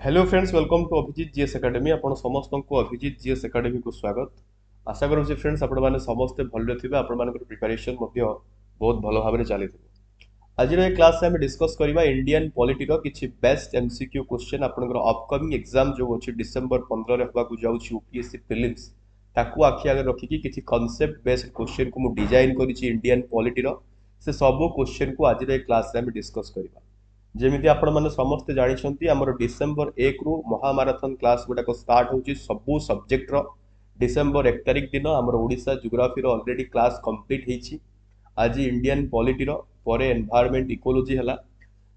Hello friends, welcome to Abhijeet G S academy. आपण समस्त को अभिजीत जीएस एकेडमी को स्वागत। आशा करूँ फ्रेंड्स आपण मैंने समस्ते भल थे, आपण मान प्रिपरेशन बहुत भल भाव चली। आज ये क्लास में डिस्कस करवा इंडियन पॉलिटी किसी बेस्ट एमसीक्यू क्वेश्चन आपंकर अपकमिंग एग्जाम जो अच्छी डिसेंबर 15 होगा जाऊँगी यूपीएससी प्रिलिम्स ताकू आखि आगे रखिकी किसी कॉन्सेप्ट बेस्ड क्वेश्चन को मुझे डिजाइन करी इंडियन पॉलिटी से सब क्वेश्चन को आज क्लास में डिस्कस करवा। जमी आपण मैंने समस्ते जानते आमर डिसेंबर 1 रु महामाराथन क्लास गुड़ाक स्टार्ट हो सबू सब्जेक्टर डिसेंबर 1 तारिख दिन आमर Odisha geography already class complete होती। आज इंडियन पॉलिटी पर एनवायरनमेंट इकोलॉजी है,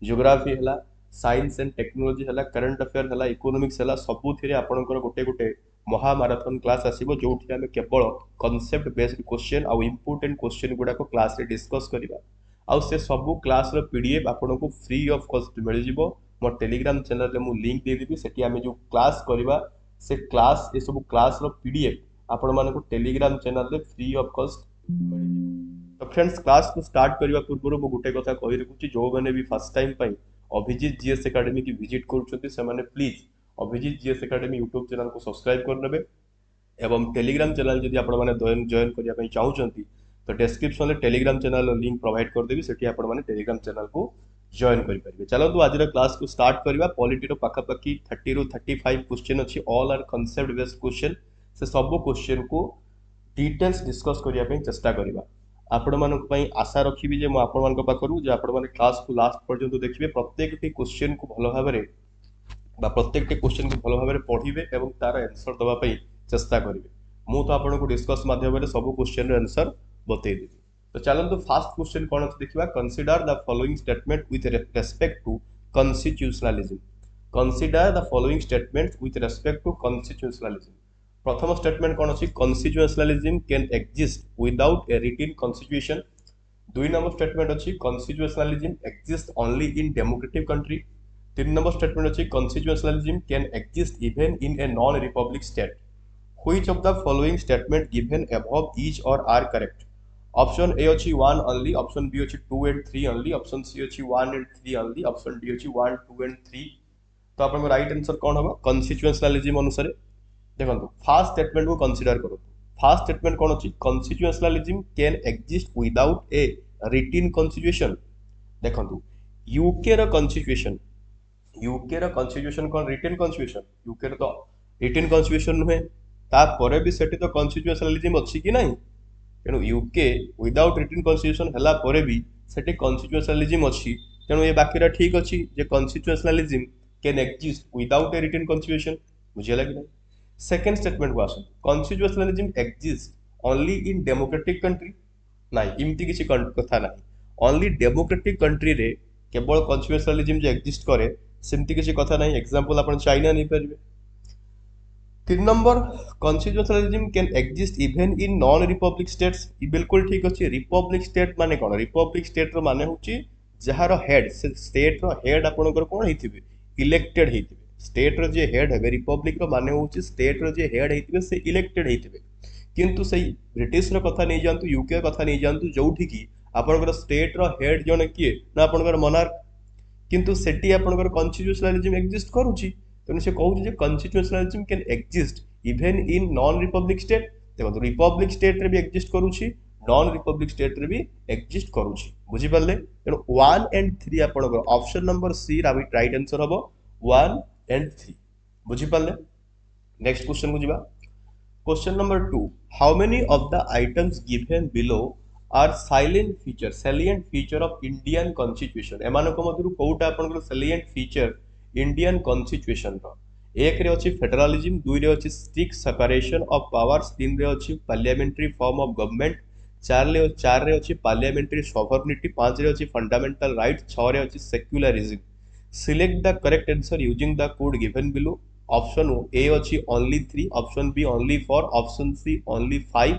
जियोग्राफी है, साइंस एंड टेक्नोलॉजी है, करंट अफेयर है, इकोनॉमिक्स है, सबुथिरे आपणकर गोटे गोटे महामाराथन क्लास आसीबो जोठी आमे केवल कॉन्सेप्ट बेस्ड क्वेश्चन आ इंपोर्टेंट क्वेश्चन गुड़ाक क्लास रे डिस्कस करबा। आउ से सबू क्लास रो पीडीएफ आपको फ्री ऑफ कॉस्ट मिल जिवो। मो टेलीग्राम चैनल रे मु लिंक दे देबी, सेठी आमे जो क्लास करबा से क्लास ए सब क्लास रो पीडीएफ आपण मानको टेलीग्राम चैनल रे फ्री ऑफ कॉस्ट मिल जिवो। तो फ्रेंड्स, क्लास को स्टार्ट करबा पूर्व मु गुटे कथा कहि रखुची, जो माने भी फर्स्ट टाइम पई अभिजीत जीएस एकेडमी की विजिट करूछथि से माने please Abhijeet G S academy YouTube channel को सब्सक्राइब कर नेबे एवं टेलीग्राम चैनल जदि आपण माने जॉइन करिया पई चाहुचंती तो डिस्क्रिप्शन में टेलीग्राम चैनल लिंक प्रोवाइड कर देबी, सेठी आपण माने टेलीग्राम चैनल को जॉइन करि परिबे। चलो आज क्लास को स्टार्ट करबा। पॉलिटी रो पाखापाखी 30 रु 35 क्वेश्चन अछि, all are concept based question. से सब क्वेश्चन को डिटेल्स डिस्कस करिया पई चेष्टा करबा। आपण मानक पई आशा रखिबी जे म आपण मानक पाखरु जे आपण माने क्लास को लास्ट पर्यंत देखिबे, प्रत्येक टी क्वेश्चन को भलो भाबरे प्रत्येक टी क्वेश्चन को भलो भाबरे पढिबे एवं तार आंसर दबा पई चेष्टा करिबे। मु तो आपण को डिस्कस माध्यम रे सब क्वेश्चन रे आंसर बतई देबी। तो चलो फास्ट क्वेश्चन कौन अच्छे देखा। Consider the following statement with respect to constitutionalism. Consider the following statement with respect to constitutionalism. प्रथम स्टेटमेंट कौन अच्छी, constitutionalism can exist without a written constitution. दुई नंबर स्टेटमेंट अच्छी, constitutionalism exist only in democratic country. तीन number statement अच्छी, constitutionalism can exist even in a non republic state. Which of the following statement given above is और are correct. Option A अच्छी 1 only, option B अच्छी 2 and 3 only, option C अच्छी 1 and 3 only, option D अच्छी 1, 2 and 3। तो आपन right answer कौन होगा constitutionalism अनुसार। देखो फर्स्ट स्टेटमेंट को कंसीडर करो। फर्स्ट स्टेटमेंट कौन अच्छी, constitutionalism can exist without a written constitution. देखो यूके रो कॉन्स्टिट्यूशन, यूके रो कॉन्स्टिट्यूशन कौन रिटन कॉन्स्टिट्यूशन। यूके रो तो रिटन कॉन्स्टिट्यूशन नुहे, ता परे भी सेठी तो कॉन्स्टिट्यूशनलिज्म अच्छी कि नहीं। तेणु यूके विदाउट रिटन कॉन्स्टिट्यूशन हला परे भी सेठी कॉन्स्टिट्यूशनलिज्म अच्छी। तेणु ये बाकीरा ठीक अच्छी जे constitutionalism can exist without a written constitution. बुझियला कि नहीं। सेकंड स्टेटमेंट को आसो, constitutionalism exist only in democratic country. नहीं, इमती किसी कथा नहीं। ओनली डेमोक्रेटिक कंट्री रे केवल कॉन्स्टिट्यूशनलिज्म जो एक्जिस्ट करे सेमती किसी कथा नहीं। एग्जांपल अपन चाइना नहीं पारिबे। तीन number, constitutionalism can exist even in non Republic states. ये बिल्कुल ठीक अच्छे। रिपब्लिक स्टेट माने कौन, रिपब्लिक स्टेट रो माने होची जहार हेड से स्टेट रो हेड आपनकर कौन हेतिबे इलेक्टेड हेतिबे। स्टेट रो जे हेड हेबे रिपब्लिक रो माने होची स्टेट रो जे हेड हेतिबे से इलेक्टेड हेतिबे। किंतु सही ब्रिटिश रो कथा नहीं जानतु, यूके कथा नहीं जानतु, जोठी की आपनकर स्टेट रो हेड जने किए ना आपनकर मोनार्क, किंतु सेठी आपनकर कॉन्स्टिट्यूशनलिज्म एक्जिस्ट करूची। तेणु से कहूँ जे constitutionalism can exist even in non republic state. देखो रिपब्लिक स्टेट रे भी एक्जिस्ट करूची, नॉन रिपब्लिक स्टेट रे भी एक्जिस्ट करूची। बुझी पाले। तेणु 1 and 3 आपनकर option number C right answer हबो 1 and 3। बुझी पाले। नेक्स्ट क्वेश्चन को जीवा। Question number 2, how many of the items given below are silent feature salient feature of Indian constitution. एमानक मधुरु कोउटा आपनकर सैलिएंट फीचर इंडियन कॉन्स्टिट्यूशन रो। एक रे अछि फेडरलिज्म, दुई रे अछि स्ट्रिक्ट सेपरेशन ऑफ पावर्स, तीन रे अछि पार्लियामेंट्री फॉर्म ऑफ गवर्नमेंट, चार रे अछि पार्लियामेंट्री सॉवरेनिटी, पांच रे अछि फंडामेंटल राइट, छह रे अछि secularism. Select the correct answer using the code given below. Option A अछि only 3, option B only 4, option C only 5,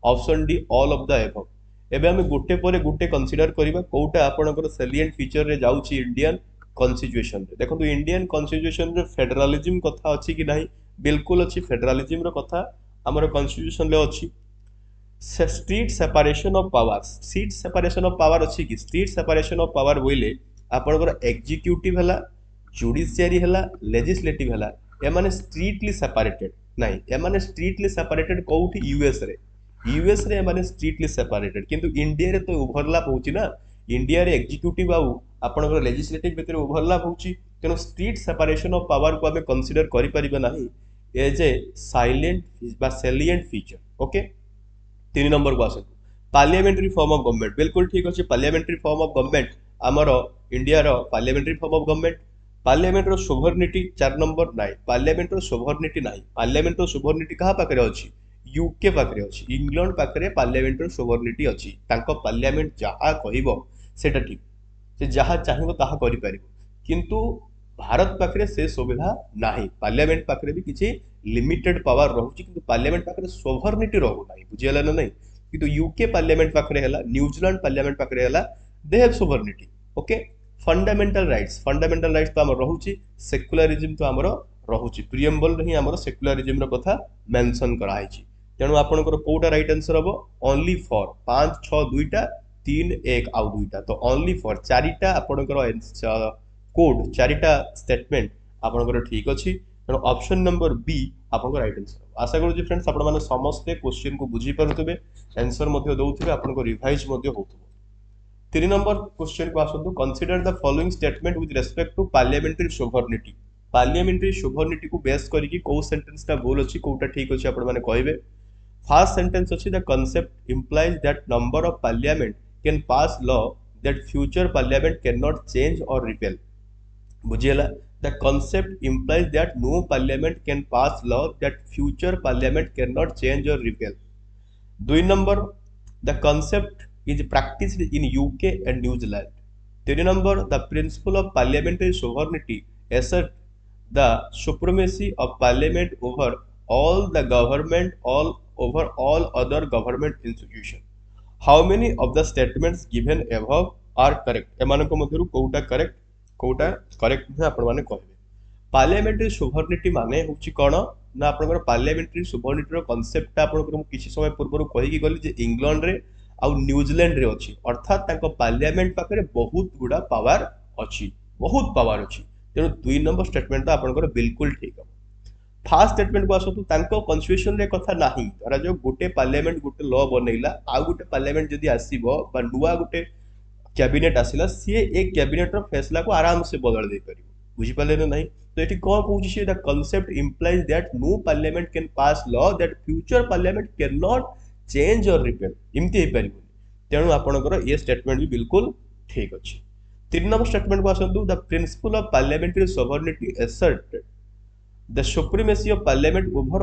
option D all of the above. एबे हम गोटे परे गोटे कंसीडर करिबा कोउटा आपनकर सैलिएंट फीचर रे जाउची इंडियन कॉन्स्टिट्यूशन रे। देखो इंडियन कॉन्स्टिट्यूशन रे फेडरलिज्म कथा अच्छी कि नहीं, बिल्कुल अच्छी। फेडरलिज्म रो कथा हमर कॉन्स्टिट्यूशन रे अच्छी। Strict separation of power, seat separation of power अच्छी कि। स्ट्रिक्ट सेपरेशन ऑफ पावर बोइले आपनकर एग्जीक्यूटिव हला, जुडिशियरी है लेजिस्लेटिव है एमाने स्ट्रिक्टली सेपरेटेड नहीं एमाने स्ट्रिक्टली सेपरेटेड कोठी यूएस रे एमाने स्ट्रिक्टली सेपरेटेड किंतु इंडिया रे तो ओवरलैप होची ना इंडिया रे एग्जीक्यूटिव आउ आपनकर लेजिस्लेटिव भितर ओवरलैप होची तेनो स्ट्रिक्ट सेपरेशन ऑफ पावर को हमें कंसीडर करि परिबे नाही एज ए साइलेंट बा सेलिएंट फीचर ओके 3 नंबर को आसतु पार्लियामेंट्री फॉर्म ऑफ गवर्नमेंट बिल्कुल ठीक अछि पार्लियामेंट्री फॉर्म ऑफ गवर्नमेंट आमर इंडिया रो parliamentary form of government parliament रो सोभरनिटी 4 नंबर नाही पार्लियामेंट रो सोभरनिटी नाही पार्लियामेंट रो सोभरनिटी कहा पाकरे अछि यूके पाकरे अछि इंग्लैंड पाकरे पार्लियामेंट रो सोभरनिटी अछि तांको पार्लियामेंट जहा कहिबो सेटा ठीक से जहा चाहिबो ताहा करि परिबो किंतु भारत पाकरे से सुविधा नाही पार्लियामेंट पाकरे भी किछि लिमिटेड पावर रहउछि किंतु पार्लियामेंट पाकरे सोभरनिटी रहउ नाही बुझियला ना नहीं किंतु यूके पार्लियामेंट पाकरे हला न्यूजीलैंड पार्लियामेंट पाकरे हला they have sovereignty okay fundamental rights तो हमर रहउछि सेक्युलरिज्म तो हमर रहउछि प्रिएम्बल रे ही हमर सेक्युलरिज्म रो कथा मेंशन करा आइछि तेनु आपनकर कोटा राइट आंसर हबो ओनली फॉर 5 6 2टा 3 1 आउ 2टा तो ओनली फॉर चारिटा आपनकर कोड चारिटा स्टेटमेंट आपनकर ठीक अछि तेनु ऑप्शन नंबर बी आपनकर राइट आंसर आशा करू जे फ्रेंड्स आपण माने समस्त क्वेश्चन को बुझी पारुतबे आंसर मध्ये दउथबे आपनकर रिवाइज मध्ये होतबो 3 नंबर क्वेश्चन को आसतु consider the following statement with respect to parliamentary sovereignty को बेस करिकि को सेंटेंस ता भूल अछि कोटा ठीक अछि आपण माने कहबे फर्स्ट सेंटेंस अछि the concept implies that number of parliament can pass law that future parliament can not change or repeal बुझियला the concept implies that no parliament can pass law that future parliament can not change or repeal 2 number the concept is practiced in UK and New Zealand. 3 number, the principle of parliamentary sovereignty assert the supremacy of parliament over all the government, over all other government institutions. How many of the statements given above are correct? एमानको मध्यरु कोउटा correct है आपण माने कहबे parliamentary सोभरनिटी माने होची कोन ना आपनकर पार्लियामेंट्री सोभरनिटी रो कांसेप्ट आपनकर किछि समय पूर्व कहि कि गली जे इंग्लैंड रे आ न्यूजीलैंड रे अछि अर्थात तांको पार्लियामेंट पाकरे बहुत गुडा पावर अछि तेनु 2 नंबर स्टेटमेंट तो आपनकर बिल्कुल ठीक है फर्स्ट स्टेटमेंट को आसतु तांको कॉन्स्टिट्यूशन रे कथा नाही धरा जो गोटे पार्लियामेंट गोटे लॉ बनैला आ गोटे पार्लियामेंट जदी आसीबो बा नुवा गोटे कैबिनेट आसिला सी एक कैबिनेट रो फैसला को आराम से बदल दे परिबो बुझी पाले नहीं तो एठी कोन कहूची से the concept implies that no parliament can pass law that future parliament can not change or repeal इमती हे परिबो तेनु आपनकर ये स्टेटमेंट भी बिल्कुल ठीक अछि 3 नंबर स्टेटमेंट को आसतु the principle of parliamentary sovereignty assert the supremacy of parliament over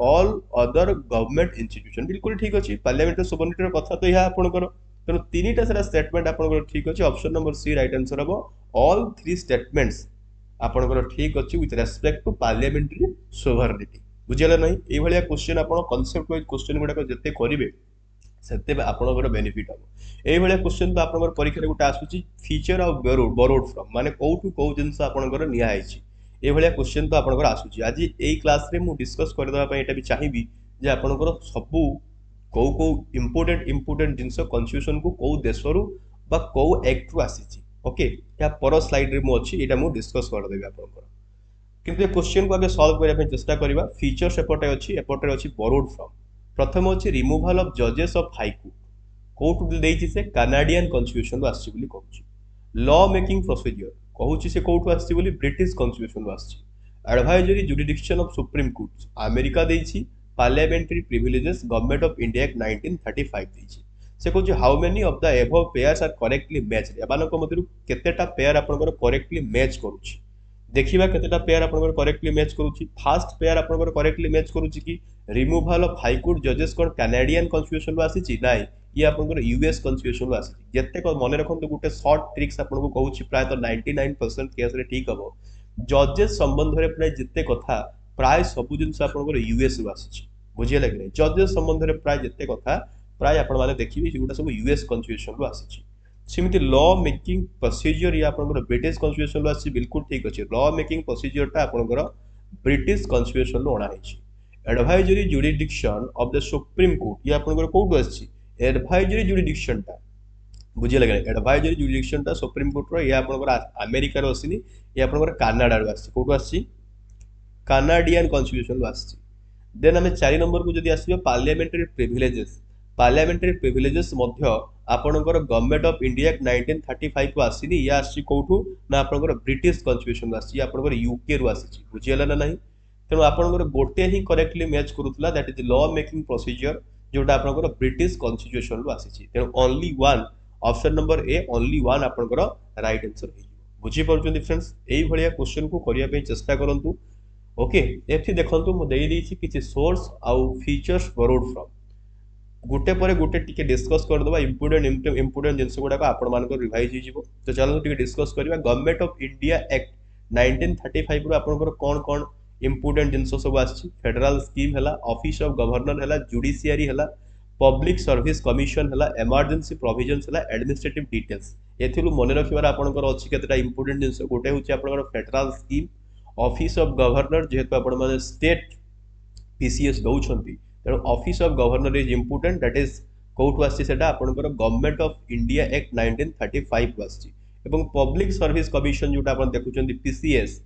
all other government institution बिल्कुल ठीक अछि पार्लियामेंट्री सोभरनिटी रो कथा तो यहा आपनकर तेनु तीनटा सारा स्टेटमेंट आपनकर ठीक अछि option number C right answer हबो ऑल 3 स्टेटमेंट्स आपनकर ठीक अछि with respect to parliamentary sovereignty बुझियला नहीं ए भलिया क्वेश्चन आपण कांसेप्ट वाइज क्वेश्चन गुडा जते करिवे सेते आपनकर बेनिफिट हबो ए भलिया क्वेश्चन तो आपनकर परीक्षा रे गुटा आसुची फीचर ऑफ बोरोड फ्रॉम माने कोठु को जिंस आपनकर निया आइची ए भलिया क्वेश्चन तो आपनकर आसुची आज ए क्लास रे मु डिस्कस कर देबा पय एटा भी चाहिबी जे आपनकर सबु को इंपोर्टेंट जिंस कॉन्स्टिट्यूशन को को देशरु बा को एक्ट रु आसीची ओके या पर स्लाइड रे मु अछि एटा मु डिस्कस कर देबी आपनकर किंतु ये क्वेश्चन को आगे सॉल्व करबा चेष्टा करबा फीचर्स एपटे अछि बोरोड फ्रॉम प्रथम अछि रिमूवल ऑफ जजेस ऑफ हाई कोर्ट देइछि से कनाडियन कॉन्स्टिट्यूशन आछि बोली कहूछि लॉ मेकिंग प्रोसीजर कहूछि से कोर्ट आछि बोली ब्रिटिश कॉन्स्टिट्यूशन आछि advisory jurisdiction of supreme court America देइछि parliamentary privileges government of India act 1935 देइछि से कहूछि how many of the above pairs are correctly matched एबानक मध्यरु केतेटा पेयर आपनकर करेक्टली मैच करूछि देखिबा केतेटा पेयर आपनकर करेक्टली मैच करूछि फर्स्ट पेयर आपनकर करेक्टली मैच करूछि कि रिमूवल ऑफ हाई कोर्ट जजेस कोन कैनेडियन कॉन्स्टिट्यूशन रो आसीछि नाइ ये आपनकर यूएस कॉन्स्टिट्यूशन रो आसीछि जत्ते को मने रखन तो गुटे शॉर्ट ट्रिक्स आपनको कहूछि प्राय तो 99% केस रे ठीक हबो जजेस संबंध रे प्राय जत्ते कथा प्राय सब जिंस आपनकर यूएस रो आसीछि बुझिए लागले जजेस संबंध रे प्राय जत्ते कथा प्राय आपण माने देखिबे सेगुटा सब यूएस कॉन्स्टिट्यूशन रो आसीछि सिमिति लॉ मेकिंग प्रोसीजर या आपनकर ब्रिटिश कॉन्स्टिट्यूशन रो आसी बिल्कुल ठीक अछि लॉ मेकिंग प्रोसीजर ता आपनकर ब्रिटिश कॉन्स्टिट्यूशन रो अणा हिछि advisory jurisdiction of the supreme court या आपनकर कोड आसी एडवाइजरी जुरिडिक्शन ता बुझे लगे एडवाइजरी जुरिडिक्शन टा सुप्रीम कोर्ट रो ये आपनकर अमेरिका रो आसीनी ये आपनकर कनाडा रो आसी कोटो आसी कानाडियन कॉन्स्टिट्यूशन रो आसी देन हमें 4 नंबर को जदी आसीबे पार्लियामेंटरी प्रिविलेजेस मध्य आपनकर गवर्नमेंट ऑफ इंडिया 1935 को आसीनी या आसी कोठू ना आपनकर ब्रिटिश कॉन्स्टिट्यूशन आसी आपनकर यूके रो आसी बुझियला ना नहीं तेणु आपनकर गोटे ही करेक्टली मैच करूतला that is law making procedure जोटा आपनकर ब्रिटिश कॉन्स्टिट्यूशन रो आसी तेणु only one option number A only one आपनकर राइट आंसर हे बुझी पड़छन्ती फ्रेंड्स एई भलिया क्वेश्चन को करिया पे चेष्टा करंतु ओके एठी देखंतु मो देई दैछि किछि सोर्स आउ फीचर्स बोरोड फ्रॉम गोटे पर गोटे टिके डिस्कस कर दबा इंपोर्टेंट जिंस गुडा आपण मान को रिवाइज हो जिवो तो चलो टिके डिस्कस करबा गवर्नमेंट ऑफ इंडिया एक्ट 1935 रो आपनकर कोन कोन इंपोर्टेंट जिंस सब आछि फेडरल स्कीम हला ऑफिस ऑफ गवर्नर हला जुडिशियरी हला पब्लिक सर्विस कमिशन हला इमरजेंसी प्रोविजंस हला एडमिनिस्ट्रेटिव डिटेल्स एथिलु मने रखिबार आपनकर अछि केतटा इंपोर्टेंट जिंस गोटे होछि आपनकर federal scheme office of governor जेहेतु आपण माने स्टेट पीसीएस दउछंती तेणु office of governor is important that is court आसी सेटा आपनकर गवर्नमेंट ऑफ इंडिया एक्ट 1935 आसी एवं पब्लिक सर्विस कमिशन जोटा आपण देखुचंती पीसीएस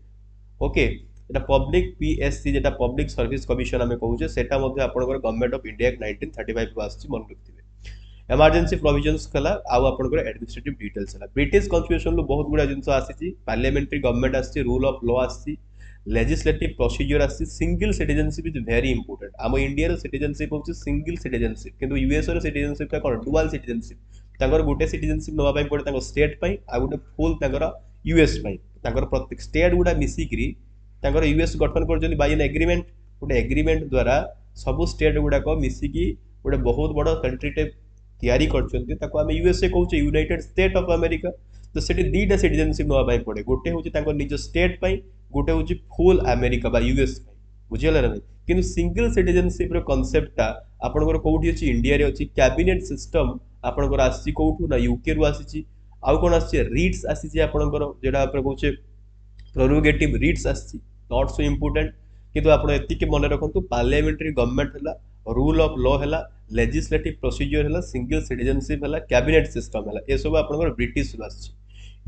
ओके एटा पब्लिक पीएससी जेटा पब्लिक सर्विस कमिशन हमें कहूचे सेटा मध्ये आपनकर गवर्नमेंट ऑफ इंडिया एक्ट 1935 को आसी मन रखथिबे इमरजेंसी प्रोविजंस कला आउ आपनकर एडमिनिस्ट्रेटिव डिटेल्स हला ब्रिटिश कॉन्स्टिट्यूशन लो बहुत गुडा जिंस आसी पार्लियामेंटरी गवर्नमेंट आसी रूल ऑफ लॉ आसी लेजिस्लेटिव प्रोसीजर आसी single citizenship is very important आम इंडिया रो सिटीजनशिप होची सिंगल सिटीजनशिप किंतु यूएस रो सिटीजनशिप का कोन डुअल सिटीजनशिप तांगर गोटे सिटीजनशिप नवा पई पड़े तांगर स्टेट पई आ गोटे फुल तांगर यूएस पई तांगर प्रत्येक स्टेट गुडा मिसी करी तांगर यूएस गठन करजनी बाय एन एग्रीमेंट गोटे एग्रीमेंट द्वारा सब स्टेट गुडा को मिसी की गोटे बहुत बड़ कंट्री टे तयारी करचंती ताको हम यूएसए कहूचे यूनाइटेड स्टेट ऑफ अमेरिका तो सेठी दीटा सिटीजनशिप नवा पई पड़े गोटे होची तांगर निज स्टेट पई गोटे होची फुल अमेरिका बा यूएस पई बुझियला ना किंतु सिंगल सिटीजनशिप रो कांसेप्टटा आपनकर कोठी अछि इंडिया रे अछि कैबिनेट सिस्टम आपनकर आसी कोठू ना यूके रो आसी आउ कोन आसी रीट्स आसी आपनकर जेडा पर कहूचे प्रेरोगेटिव रीट्स आसी नॉट सो इंपोर्टेंट किंतु आपण एतिके मन रखंतु पार्लियामेंटरी गवर्नमेंट हला रूल ऑफ लॉ हला लेजिस्लेटिव प्रोसीजर हला सिंगल सिटीजनशिप हला कैबिनेट सिस्टम हला ए सब आपनकर ब्रिटिश रो आसी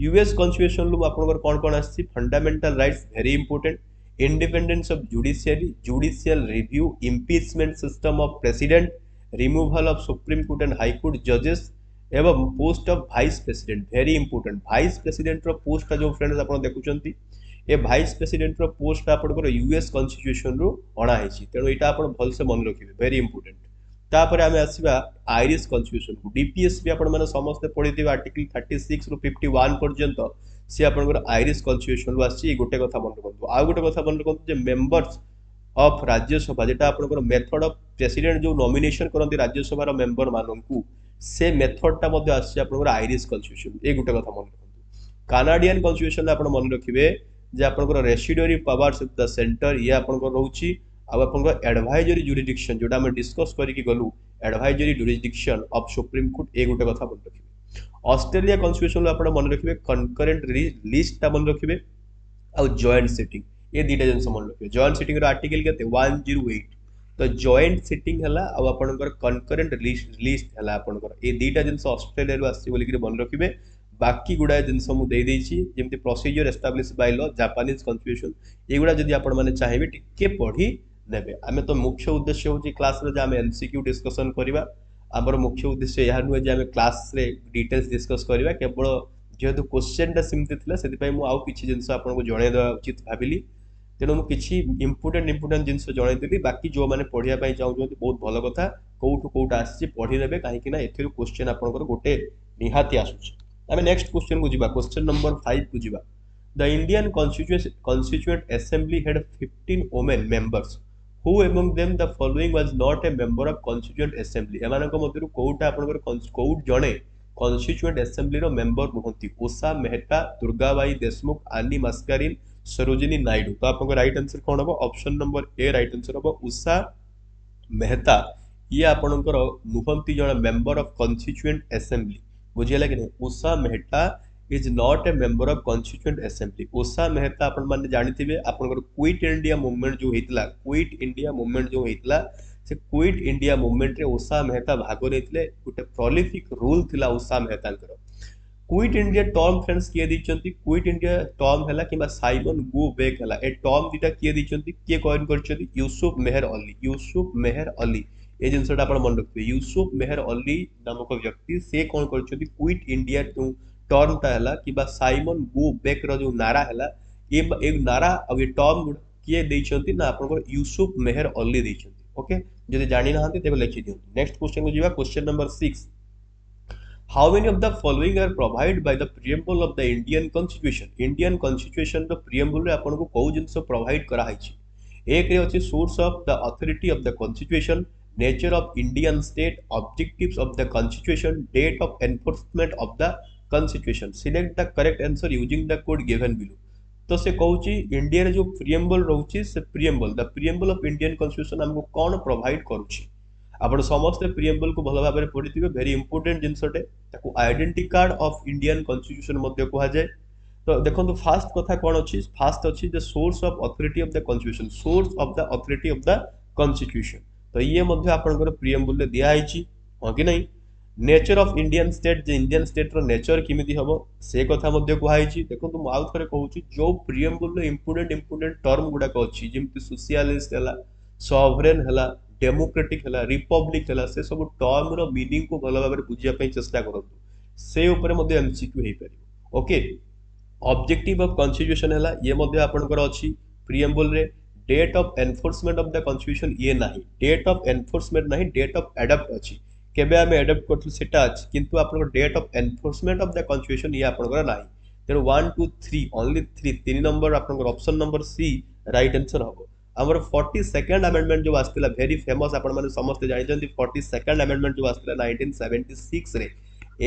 यूएस कॉन्स्टिट्यूशन लो आपनकर कोन कोन आसी fundamental rights very important independence of judiciary judicial review impeachment system of president removal of supreme court and high court जजेस एवं post of vice president very important vice president रो post का जो friends आपण देखुचंती ए वाइस प्रेसिडेंट रो post आपनकर यूएस कॉन्स्टिट्यूशन रो अणा हेची तेणु एटा आपण भल से मन रखिबे वेरी इंपोर्टेंट तापर आमे आसीबा आयरिश कॉन्स्टिट्यूशन को डीपीएस भी आपण माने समस्त पढिथिबा आर्टिकल 36 रो 51 पर्यंत से आपनकर आयरिश कॉन्स्टिट्यूशन रो आसी गोटे कथा मन रखंतु आ गोटे कथा मन रखंतु जे मेंबर्स ऑफ राज्यसभा जेटा आपनकर मेथड ऑफ प्रेसिडेंट जो नॉमिनेशन करंती राज्यसभा रो मेंबर माननकु से मेथड टा मध्ये आसी आपनकर आयरिश कॉन्स्टिट्यूशन ए गोटे कथा मन रखंतु कानाडियन कॉन्स्टिट्यूशन आपण मन रखिबे जे आपनकर residuary powers of the centre ये आपनकर रहउची आ आपनकर एडवाइजरी जुरिडिक्शन जोटा हम डिस्कस करिकि गलु advisory jurisdiction of supreme court ए गोटे कथा मन रखिबे ऑस्ट्रेलिया कॉन्स्टिट्यूशन आपण मन रखिबे कंकरेंट लिस्ट ता मन रखिबे आ जॉइंट सिटिंग ए दीटा जन मन रखिबे जॉइंट सिटिंग रो आर्टिकल केते 108 तो जॉइंट सिटिंग हला आ आपनकर कंकरेंट लिस्ट हला आपनकर ए दीटा जन ऑस्ट्रेलिया रो आसी बोली कि मन रखिबे बाकी गुडा जिनस मु दे देछि जेमति procedure establish by law Japanese constitution एगुडा जदि आपण माने चाहिबे टिके पढी नेबे आमे तो मुख्य उद्देश्य होछि क्लास रे जे आमे एमसीक्यू डिस्कशन करिबा हमर मुख्य उद्देश्य या नुहे जे आमे क्लास रे डिटेल्स डिस्कस करिबा केवल जेहेतु क्वेश्चन टा सिम्पल थिला सेति पय मु आउ किछि जिंस आपण को जणे देवा उचित भाबिली तेणु मु किछि इंपोर्टेंट जिंस जणे देली बाकी जो माने पढिया पय चाहउछन्ती बहुत भलो कथा कोउठु कोउठा आछि पढी नेबे काहे कि ना एथिरु क्वेश्चन आपण को गोटे निहाती आसुछि आमे नेक्स्ट क्वेश्चन को जिबा क्वेश्चन नंबर 5 को जिबा the Indian constituent assembly had 15 women members who among them the following was not a member of constituent assembly एमानक मध्यरु कोउटा आपनकर कोउट जणे constituent assembly रो मेंबर नहंती उषा मेहता दुर्गाबाई देशमुख आनी मस्कारिन सरोजिनी नायडू तो आपनकर राइट आंसर कोन हो option number A right answer हो उषा मेहता ये आपनकर नहंती जण मेंबर ऑफ constituent assembly बुझियला कि Usha Mehta is not a member of constituent assembly Usha Mehta आपण माने जानिथिबे आपनकर क्विट इंडिया मूवमेंट जो हेतला क्विट इंडिया मूवमेंट जो हेतला से क्विट इंडिया मूवमेंट रे उषा मेहता भाग लेते गोटे प्रोलिफिक रोल थिला Usha Mehta quit India term friends किए दैछंती क्विट इंडिया टर्म हैला किबा साइमन गो बैक हैला ए टर्म दिटा किए दैछंती किए कॉइन करछंती यूसुफ मेहर अली ए जिनसटा आपण मन रखबे यूसुफ मेहर अली नामक व्यक्ति से कौन करछंती क्विट इंडिया टू टर्म ता हैला किबा साइमन गो बैक रो जो नारा हैला ए एक नारा अब ये टर्म किए दैछंती ना आपण यूसुफ मेहर अली दैछंती ओके जदि जानि नाहंती तेबे लिखि दियौ नेक्स्ट क्वेश्चन को जीवा question number 6 How many of the following are provided by the preamble of the Indian Constitution? Indian Constitution the preamble रे आपन को कोउ जिंस प्रोवाइड करा है छी एक रे अछि source of the authority of the constitution nature of Indian state objectives of the constitution date of enforcement of the constitution select the correct answer using the code given below तो से कहूची India रे जो preamble रहउची से preamble the preamble of Indian constitution हमको कोन provide करूची आपण समस्त प्रिएम्बल को भल भाबरे पढिथिबे वेरी इंपोर्टेंट जिंसटे ताको identity card of Indian constitution मध्ये कोहा जाय तो देखो फास्ट कथा कोन अछि फास्ट अछि the source of authority of the constitution source of the authority of the constitution तो ये मध्ये आपनकर प्रिएम्बल ले दिया आइछि हो कि नहीं नेचर ऑफ इंडियन स्टेट जे इंडियन स्टेट रो नेचर किमिति हबो से कथा मध्ये कोहा आइछि देखो तुम आउ थरे कहूछि जो प्रिएम्बल ले इंपोर्टेंट टर्म गुडा को अछि जेमति सोशलिस्ट हला सॉवरेन हला डेमोक्रेटिक हला रिपब्लिक हला से सब टर्म रो मीनिंग को भलो भाबरे बुझिया पई चेष्टा करंतु से ऊपर मध्ये एमसीक्यू हेई परिबो ओके ऑब्जेक्टिव ऑफ कॉन्स्टिट्यूशन हला ये मध्ये आपनकर अछि प्रिएम्बल रे date of enforcement of the constitution ये नाही डेट ऑफ एनफोर्समेंट नाही डेट ऑफ एडॉप्ट अछि केबे हमें एडॉप्ट करथु सेटा अछि किंतु आपनकर date of enforcement of the constitution ये आपनकर नाही तेरो 1 2 3 ओनली 3 तीन नंबर आपनकर option number C right answer हबो हमर 42nd अमेंडमेंट जो आस्तिला वेरी फेमस आपण माने समस्त जानि जंती 42nd अमेंडमेंट जो आस्तिला 1976 रे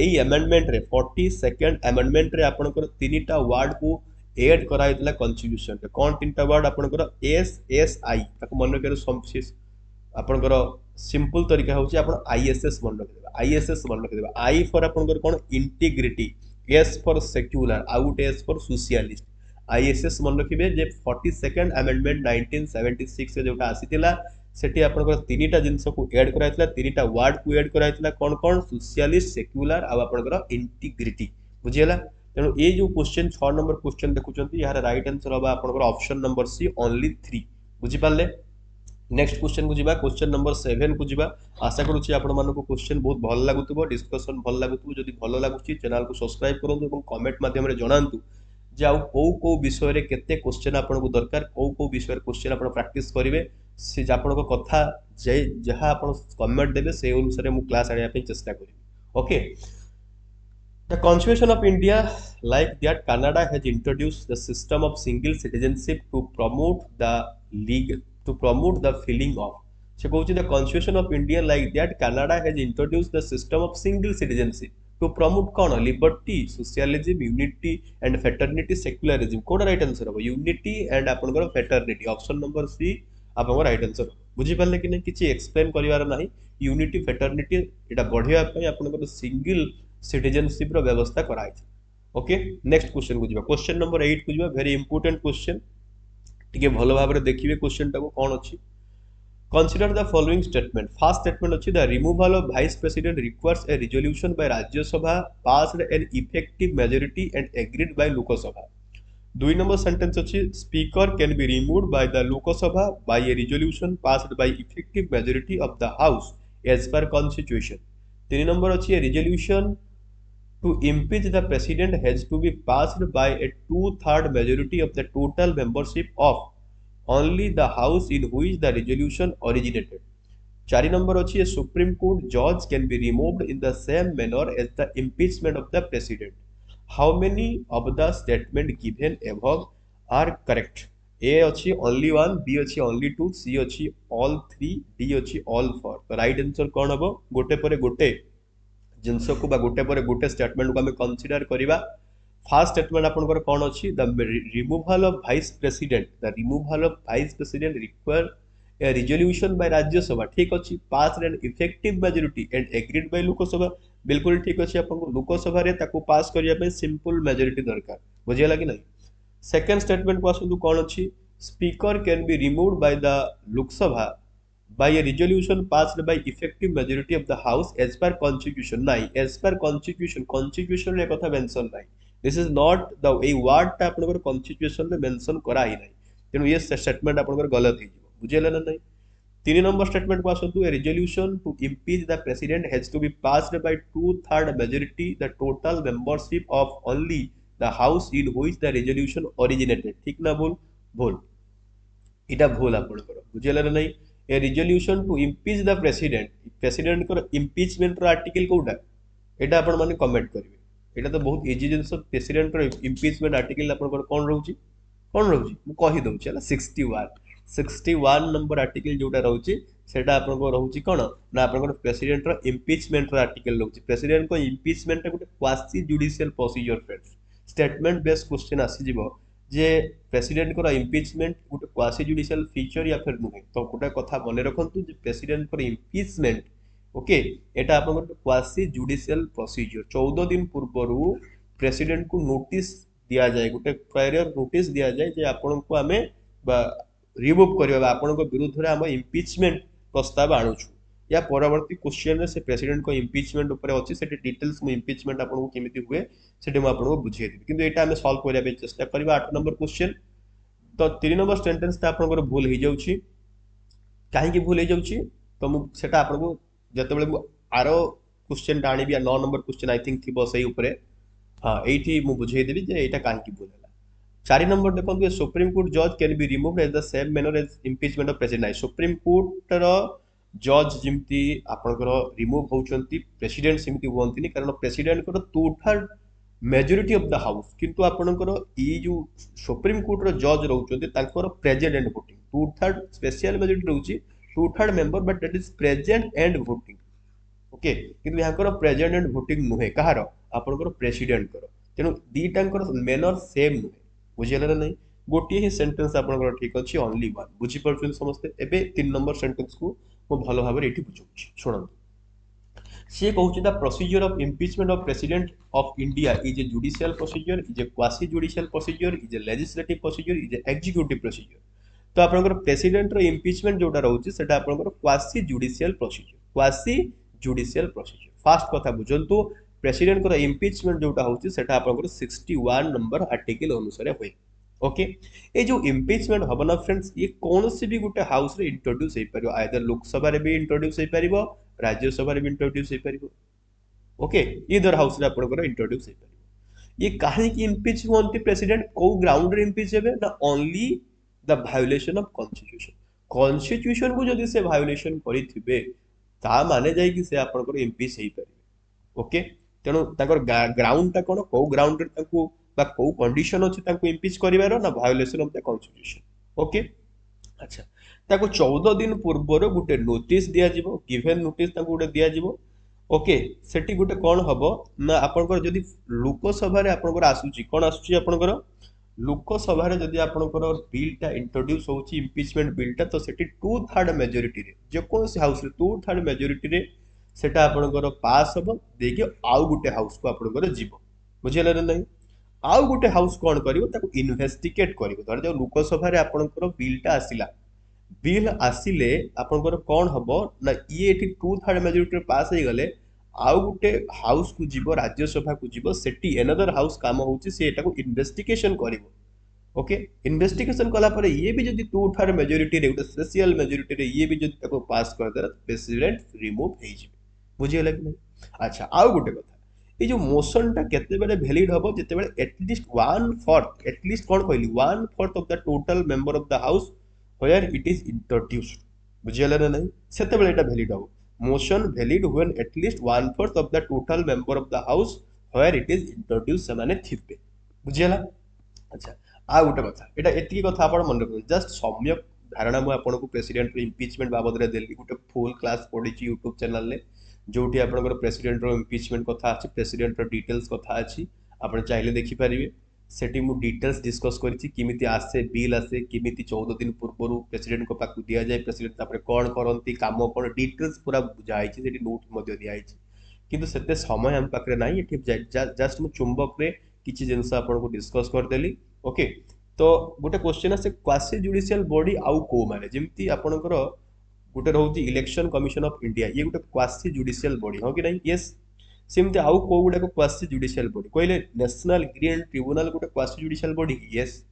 एई अमेंडमेंट रे 42nd अमेंडमेंट रे आपनकर तीनटा वर्ड को ऐड कराइतला कॉन्स्टिट्यूशन रे कोन तीनटा वर्ड आपनकर एस एस आई ताको मन रखे संक्षिप्त आपनकर सिंपल तरीका होची आपण आईएसएस मन रखे आईएसएस मन रखे आई फॉर आपनकर कोन integrity S for secular out S for socialist ISS मन रखिबे जे 42nd अमेंडमेंट 1976 से जोटा आसीतिला सेठी आपनकर तीनटा जिंस को ऐड कराइतला तीनटा वर्ड को ऐड कराइतला कोन कोन सोशलिस्ट सेक्युलर आ आपनकर इंटीग्रिटी बुझियला तेनो ए जो क्वेश्चन 6 नंबर क्वेश्चन देखुचंती यार राइट आंसर होबा आपनकर ऑप्शन नंबर सी ओनली 3 बुझि पाले नेक्स्ट क्वेश्चन को जीवा क्वेश्चन नंबर 7 को जीवा आशा करूची आपण मानको को क्वेश्चन बहुत भल लागुतबो डिस्कशन भल लागुतबो जदी भल लागुची चैनल को सब्सक्राइब करंतु एवं कमेंट माध्यम रे जणांतु जे आउ को विषय रे केते क्वेश्चन आपन को दरकार को विषय रे क्वेश्चन आपन प्रैक्टिस करिवे से आपन को कथा जे जहा आपन कमेंट देबे से अनुसार मु क्लास आनिया पे चेष्टा करिवे okay the constitution of India like that Canada has introduced the system of single citizenship to promote the league to promote the feeling of so कहउची the constitution of india like that canada has introduced the system of single citizenship to promote cone liberty socialism unity and fraternity secularism cone right answer हो unity and आपनकर fraternity option number C आपन right answer बुझी पाले कि नै किछि explain करिवार नाही unity fraternity एटा बढ़िया पय आपनकर सिंगल सिटीजनशिप रो व्यवस्था कराइ ओके नेक्स्ट क्वेश्चन को जिबा क्वेश्चन नंबर 8 को जिबा वेरी इंपोर्टेंट क्वेश्चन टिके भलो भाबरे देखिबे क्वेश्चन टाको कोन अछि consider the following statement first statement अछि the removal of vice president requires a resolution by Rajya Sabha passed an effective majority and agreed by Lok Sabha दुई नंबर सेंटेंस अछि speaker can be removed by the Lok Sabha by a resolution passed by effective majority of the house as per constitution तीन number अछि a resolution to impeach the president has to be passed by a 2/3 majority of the total membership of only the house in which the resolution originated. 4 number अछि a supreme court judge can be removed in the same manner as the impeachment of the president. How many of the statement given above are correct? A अछि only one, B अछि only two, C अछि all three, D अछि all four. तो right answer कोन हबो गोटे परे गोटे जिनस को बा गोटे पर गोटे स्टेटमेंट को हमें कंसीडर करिबा फर्स्ट स्टेटमेंट आपनकर कोन अछि the removal of vice president require a resolution by Rajya Sabha ठीक अछि pass and effective majority and agreed by Lok Sabha बिल्कुल ठीक अछि आपन को लोकसभा रे ताको पास करिया पे सिंपल मेजॉरिटी दरकार बुझियला कि नै सेकंड स्टेटमेंट को आसु कोन अछि speaker can be removed by the Lok Sabha by a resolution passed by effective majority of the house as per constitution নাই as per constitution रे कथा मेंशन নাই this is not the a word टा आपनकर constitution रे मेंशन करा ही नाही तेनु ये स्टेटमेंट आपनकर गलत ही बुझेला ना नहीं 3 नंबर स्टेटमेंट को आसतु ए resolution to impeach the president has to be passed by 2/3 majority the total membership of only the house in which the resolution originated ठीक ना बोल बोल इटा भूल आपनकर बुझेला ना नहीं a resolution to impeach the president को इम्पीचमेंट आर्टिकल कोटा एटा आपण माने कमेंट करिवे एटा तो बहुत इजी जिंस प्रेसिडेंट रो इम्पीचमेंट आर्टिकल आपनकर कोन रहउची मु कहि दउची हला 61 नंबर आर्टिकल जोटा रहउची सेटा आपनको रहउची कोन ना आपनकर प्रेसिडेंट रो इम्पीचमेंट आर्टिकल रहउची प्रेसिडेंट को इम्पीचमेंट गुटे quasi judicial procedure friends statement based question आसी जिवो जे प्रेसिडेंट को इम्पीचमेंट गोटे क्वासी जुडिशियल फीचर या फिर नुहे तो गोटे कथा मन रखु प्रेसिडेंट को इम्पीचमेंट ओके एटा आपन क्वासी जुडिशियल प्रोसीजर 14 दिन पूर्व प्रेसिडेंट को नोटिस दिया जाए गोटे प्रायर नोटिस दिया जाए जे आपन को आमे रिमूव करबा आपन को विरुद्ध रे हम इम्पीचमेंट प्रस्ताव आणुछु या परवर्ती क्वेश्चन रे से प्रेसिडेंट को इम्पीचमेंट ऊपर अछि सेटे डिटेल्स मु इम्पीचमेंट आपन को केमिति हुए सेटे मु आपन को बुझिए देबी किंतु एटा हम सॉल्व करिया बे चेष्टा करबा 8 नंबर क्वेश्चन तो 3 नंबर सेंटेंस ता आपन को भूल हे जाउछि काहे की भूल हे जाउछि तो मु सेटा आपन को जते बेले मु आरो क्वेश्चन डाणी बिया 9 नंबर क्वेश्चन आई थिंक थिबो सही ऊपर हां एठी मु बुझिए देबी जे एटा काहे की भूल होला 4 नंबर देखंतु सुप्रीम कोर्ट जज can be removed as the same manner as impeachment of president supreme court रो जज जिमती आपनकर रिमूव होउचंती प्रेसिडेंट सिमती होंतिनी कारण प्रेसिडेंट को to-third majority of the house किंतु आपनकर ई जो सुप्रीम कोर्ट रो जज रहउचंती तांकर present and voting two third special majority रहउची two third member but that is present and voting okay किंतु यहाकर प्रेजेंट एंड वोटिंग नुहे कहार आपनकर प्रेसिडेंट कर तेनु दीटांकर मेनर सेम नुहे बुझियला नहीं गोटे ही सेंटेंस आपनकर ठीक अछि ओनली वन बुझी परछन समस्त एबे 3 नंबर सेंटेंस को मो भलो भाबे एठी बुझौछि सुनंतु से कहउछि the procedure of impeachment of president of India is a judicial procedure is a quasi judicial procedure is a legislative procedure is a executive procedure तो आपनकर प्रेसिडेंट रो इम्पीचमेंट जोटा रहउछि सेटा आपनकर क्वासी जुडिशियल प्रोसीजर फास्ट कथा बुझंतु president को impeachment जोटा होउछि सेटा आपनकर 61 नंबर आर्टिकल अनुसार होय ओके ए जो इम्पीचमेंट हबो ना फ्रेंड्स ये कौन सी भी गुटे हाउस रे इंट्रोड्यूस हे परिबो आइदर लोकसभा रे भी इंट्रोड्यूस हे परिबो राज्यसभा रे भी इंट्रोड्यूस हे परिबो ओके इधर हाउस रे आपन को इंट्रोड्यूस हे परिबो ये काहे की इम्पीच होंती प्रेसिडेंट को ग्राउंड रे इम्पीच हेबे ना only the violation of constitution को जदी से वायोलेशन करिथिबे ता माने जाय कि से आपन को इम्पीच हे परिबे ओके तेनो ताकर ग्राउंड ता कोन को ग्राउंड रे ताकू बा को कंडीशन अछि ताकू इम्पीच करिवार ना violation of the constitution okay अच्छा ताकू 14 दिन पूर्व गुटे नोटिस दिया जिवो गिवन नोटिस ताकू गुटे दिया जिवो ओके सेठी गुटे कोन हबो ना आपनकर जदी लोकसभा रे आपनकर आसुची कोन आसुची आपनकर लोकसभा रे जदी आपनकर बिल ता इंट्रोड्यूस होउची इम्पीचमेंट बिल ता तो सेठी 2/3 मेजॉरिटी रे जे कोन से हाउस रे 2/3 मेजॉरिटी रे सेटा आपनकर पास हबो देके आउ गुटे हाउस को आपनकर जीवो बुझियला रे नहीं आउ गुटे हाउस कोन करिवो ताको इन्वेस्टिगेट करिवो धर जो लोकसभा रे आपनकर बिलटा आसिला बिल आसिले आपनकर कोन हबो ना ये एठी 2/3 मेजॉरिटी पास हे गले आउ गुटे हाउस को जीवो राज्यसभा को जीवो सेटी अनदर हाउस काम होउची से एटा को इन्वेस्टिगेशन करिवो ओके इन्वेस्टिगेशन कला पर ये भी जदी 2/3 मेजॉरिटी रे गुटे स्पेशल मेजॉरिटी रे ये भी जदी ताको पास कर दे प्रेसिडेंट रिमूव हे जी बुझियला कि नहीं अच्छा आउ गुटे कथा ये जो मोशन टा केते बेले वैलिड हबो जते बेले एटलीस्ट 1/4 एटलीस्ट कोन कहली 1/4 of the total member of the house where it is introduced बुझियला ना नहीं सेते बेले एटा वैलिड हबो motion valid when at least 1/4 of the total member of the house where it is introduced माने थिबे बुझियला अच्छा आ गुटे कथा एटा एति कथा आपण मन रखु जस्ट सम्यक धारणा मु आपण को प्रेसिडेंट रो इम्पीचमेंट बाबद रे देली गुटे फुल क्लास पढिची YouTube चैनल ले जोठी आपनकर प्रेसिडेंट रो इम्पीचमेंट कथा अछि प्रेसिडेंट रो डिटेल्स कथा अछि आपण चाहिले देखि परिबे सेठी मु डिटेल्स डिस्कस करछि किमिति आसे बिल आसे किमिति 14 दिन पूर्वरु प्रेसिडेंट को पाकु दिया जाय प्रेसिडेंट तापर कोन करंती काम कोन डिटेल्स पूरा बुझाई छि सेठी नोट मध्ये दियाई छि किंतु सेते समय हम पाकरे नाही एठी जस्ट मु चुंबक रे किछि जिंस आपण को डिस्कस कर देली ओके तो गोटे क्वेश्चन आसे क्वासी जुडिशियल बॉडी आउ को माने जेमति आपनकर गोटे रोचे इलेक्शन कमिशन ऑफ इंडिया ये गोटे क्वासी जुडिशियल बॉडी हाँ कि नहीं यस सेमती आउ को गुड़ाक क्वासी जुडिशियल बॉडी कहले नेशनल ग्रीन ट्रिब्यूनल गोटे quasi judicial body yes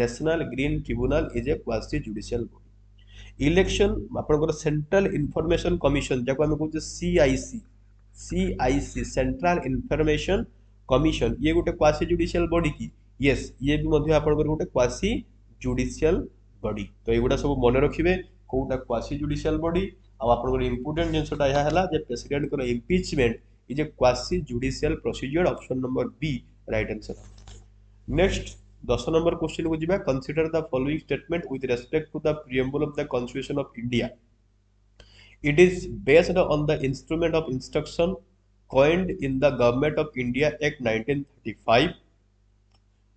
national green tribunal is a quasi judicial body election आपनकर सेंट्रल इंफॉर्मेशन कमिशन जाको हम कहू CIC CIC central information commission ये गोटे क्वासी जुडिशियल बॉडी की यस ये भी मध्य आपनकर गोटे क्वासी जुडिशियल बॉडी तो एगुडा सब मन रखिबे कोटा क्वासी जुडिशियल बॉडी आ आपनकर इंपोर्टेंट जिनसटा या हला जे प्रेसिडेंट को impeachment is a quasi judicial procedure option number B right answer next 10 number question को जिबा consider the following statement with respect to the preamble of the constitution of India it is based on the instrument of instruction coined in the Government of India Act 1935.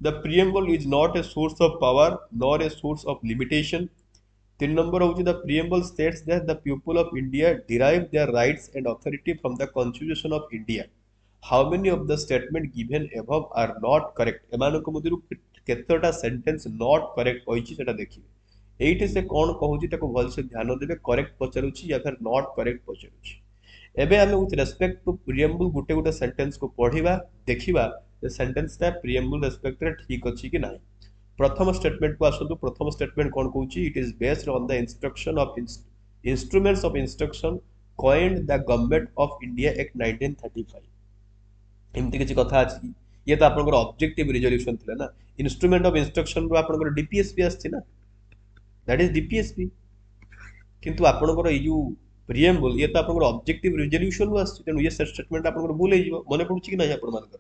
The preamble is not a source of power nor a source of limitation. 3 number of the preamble states that the people of India derive their rights and authority from the Constitution of India. How many of the statement given above are not correct? एमानक मध्यरु केतटा sentence not correct होइछि सेटा देखिबे एइटे से कोन कहूछि ताको भल से ध्यान देबे करेक्ट पचरुछि या फिर not correct पचरुछि एबे आमे with respect to preamble Gute Gute sentence को पढिबा देखिबा जे सेंटेंस ता प्रीएम्बल रेस्पेक्ट रे ठीक अछि कि नाही प्रथम स्टेटमेंट को आसतु प्रथम स्टेटमेंट कोन कहूछि it is based on the instruction of instruments of instruction coined the government of India act 1935 एमति किछि कथा अछि ये तो आपनकर ऑब्जेक्टिव रिजोल्यूशन थिला ना इंस्ट्रूमेंट ऑफ इंस्ट्रक्शन रो आपनकर डीपीएसपी आछि ना दैट इज डीपीएसपी किंतु आपनकर ई जो प्रीएम्बल ये तो आपनकर ऑब्जेक्टिव रिजोल्यूशन वास तेनु ये स्टेटमेंट आपनकर भूल हे जिवो मने पडुछि कि नाही आपन मानकर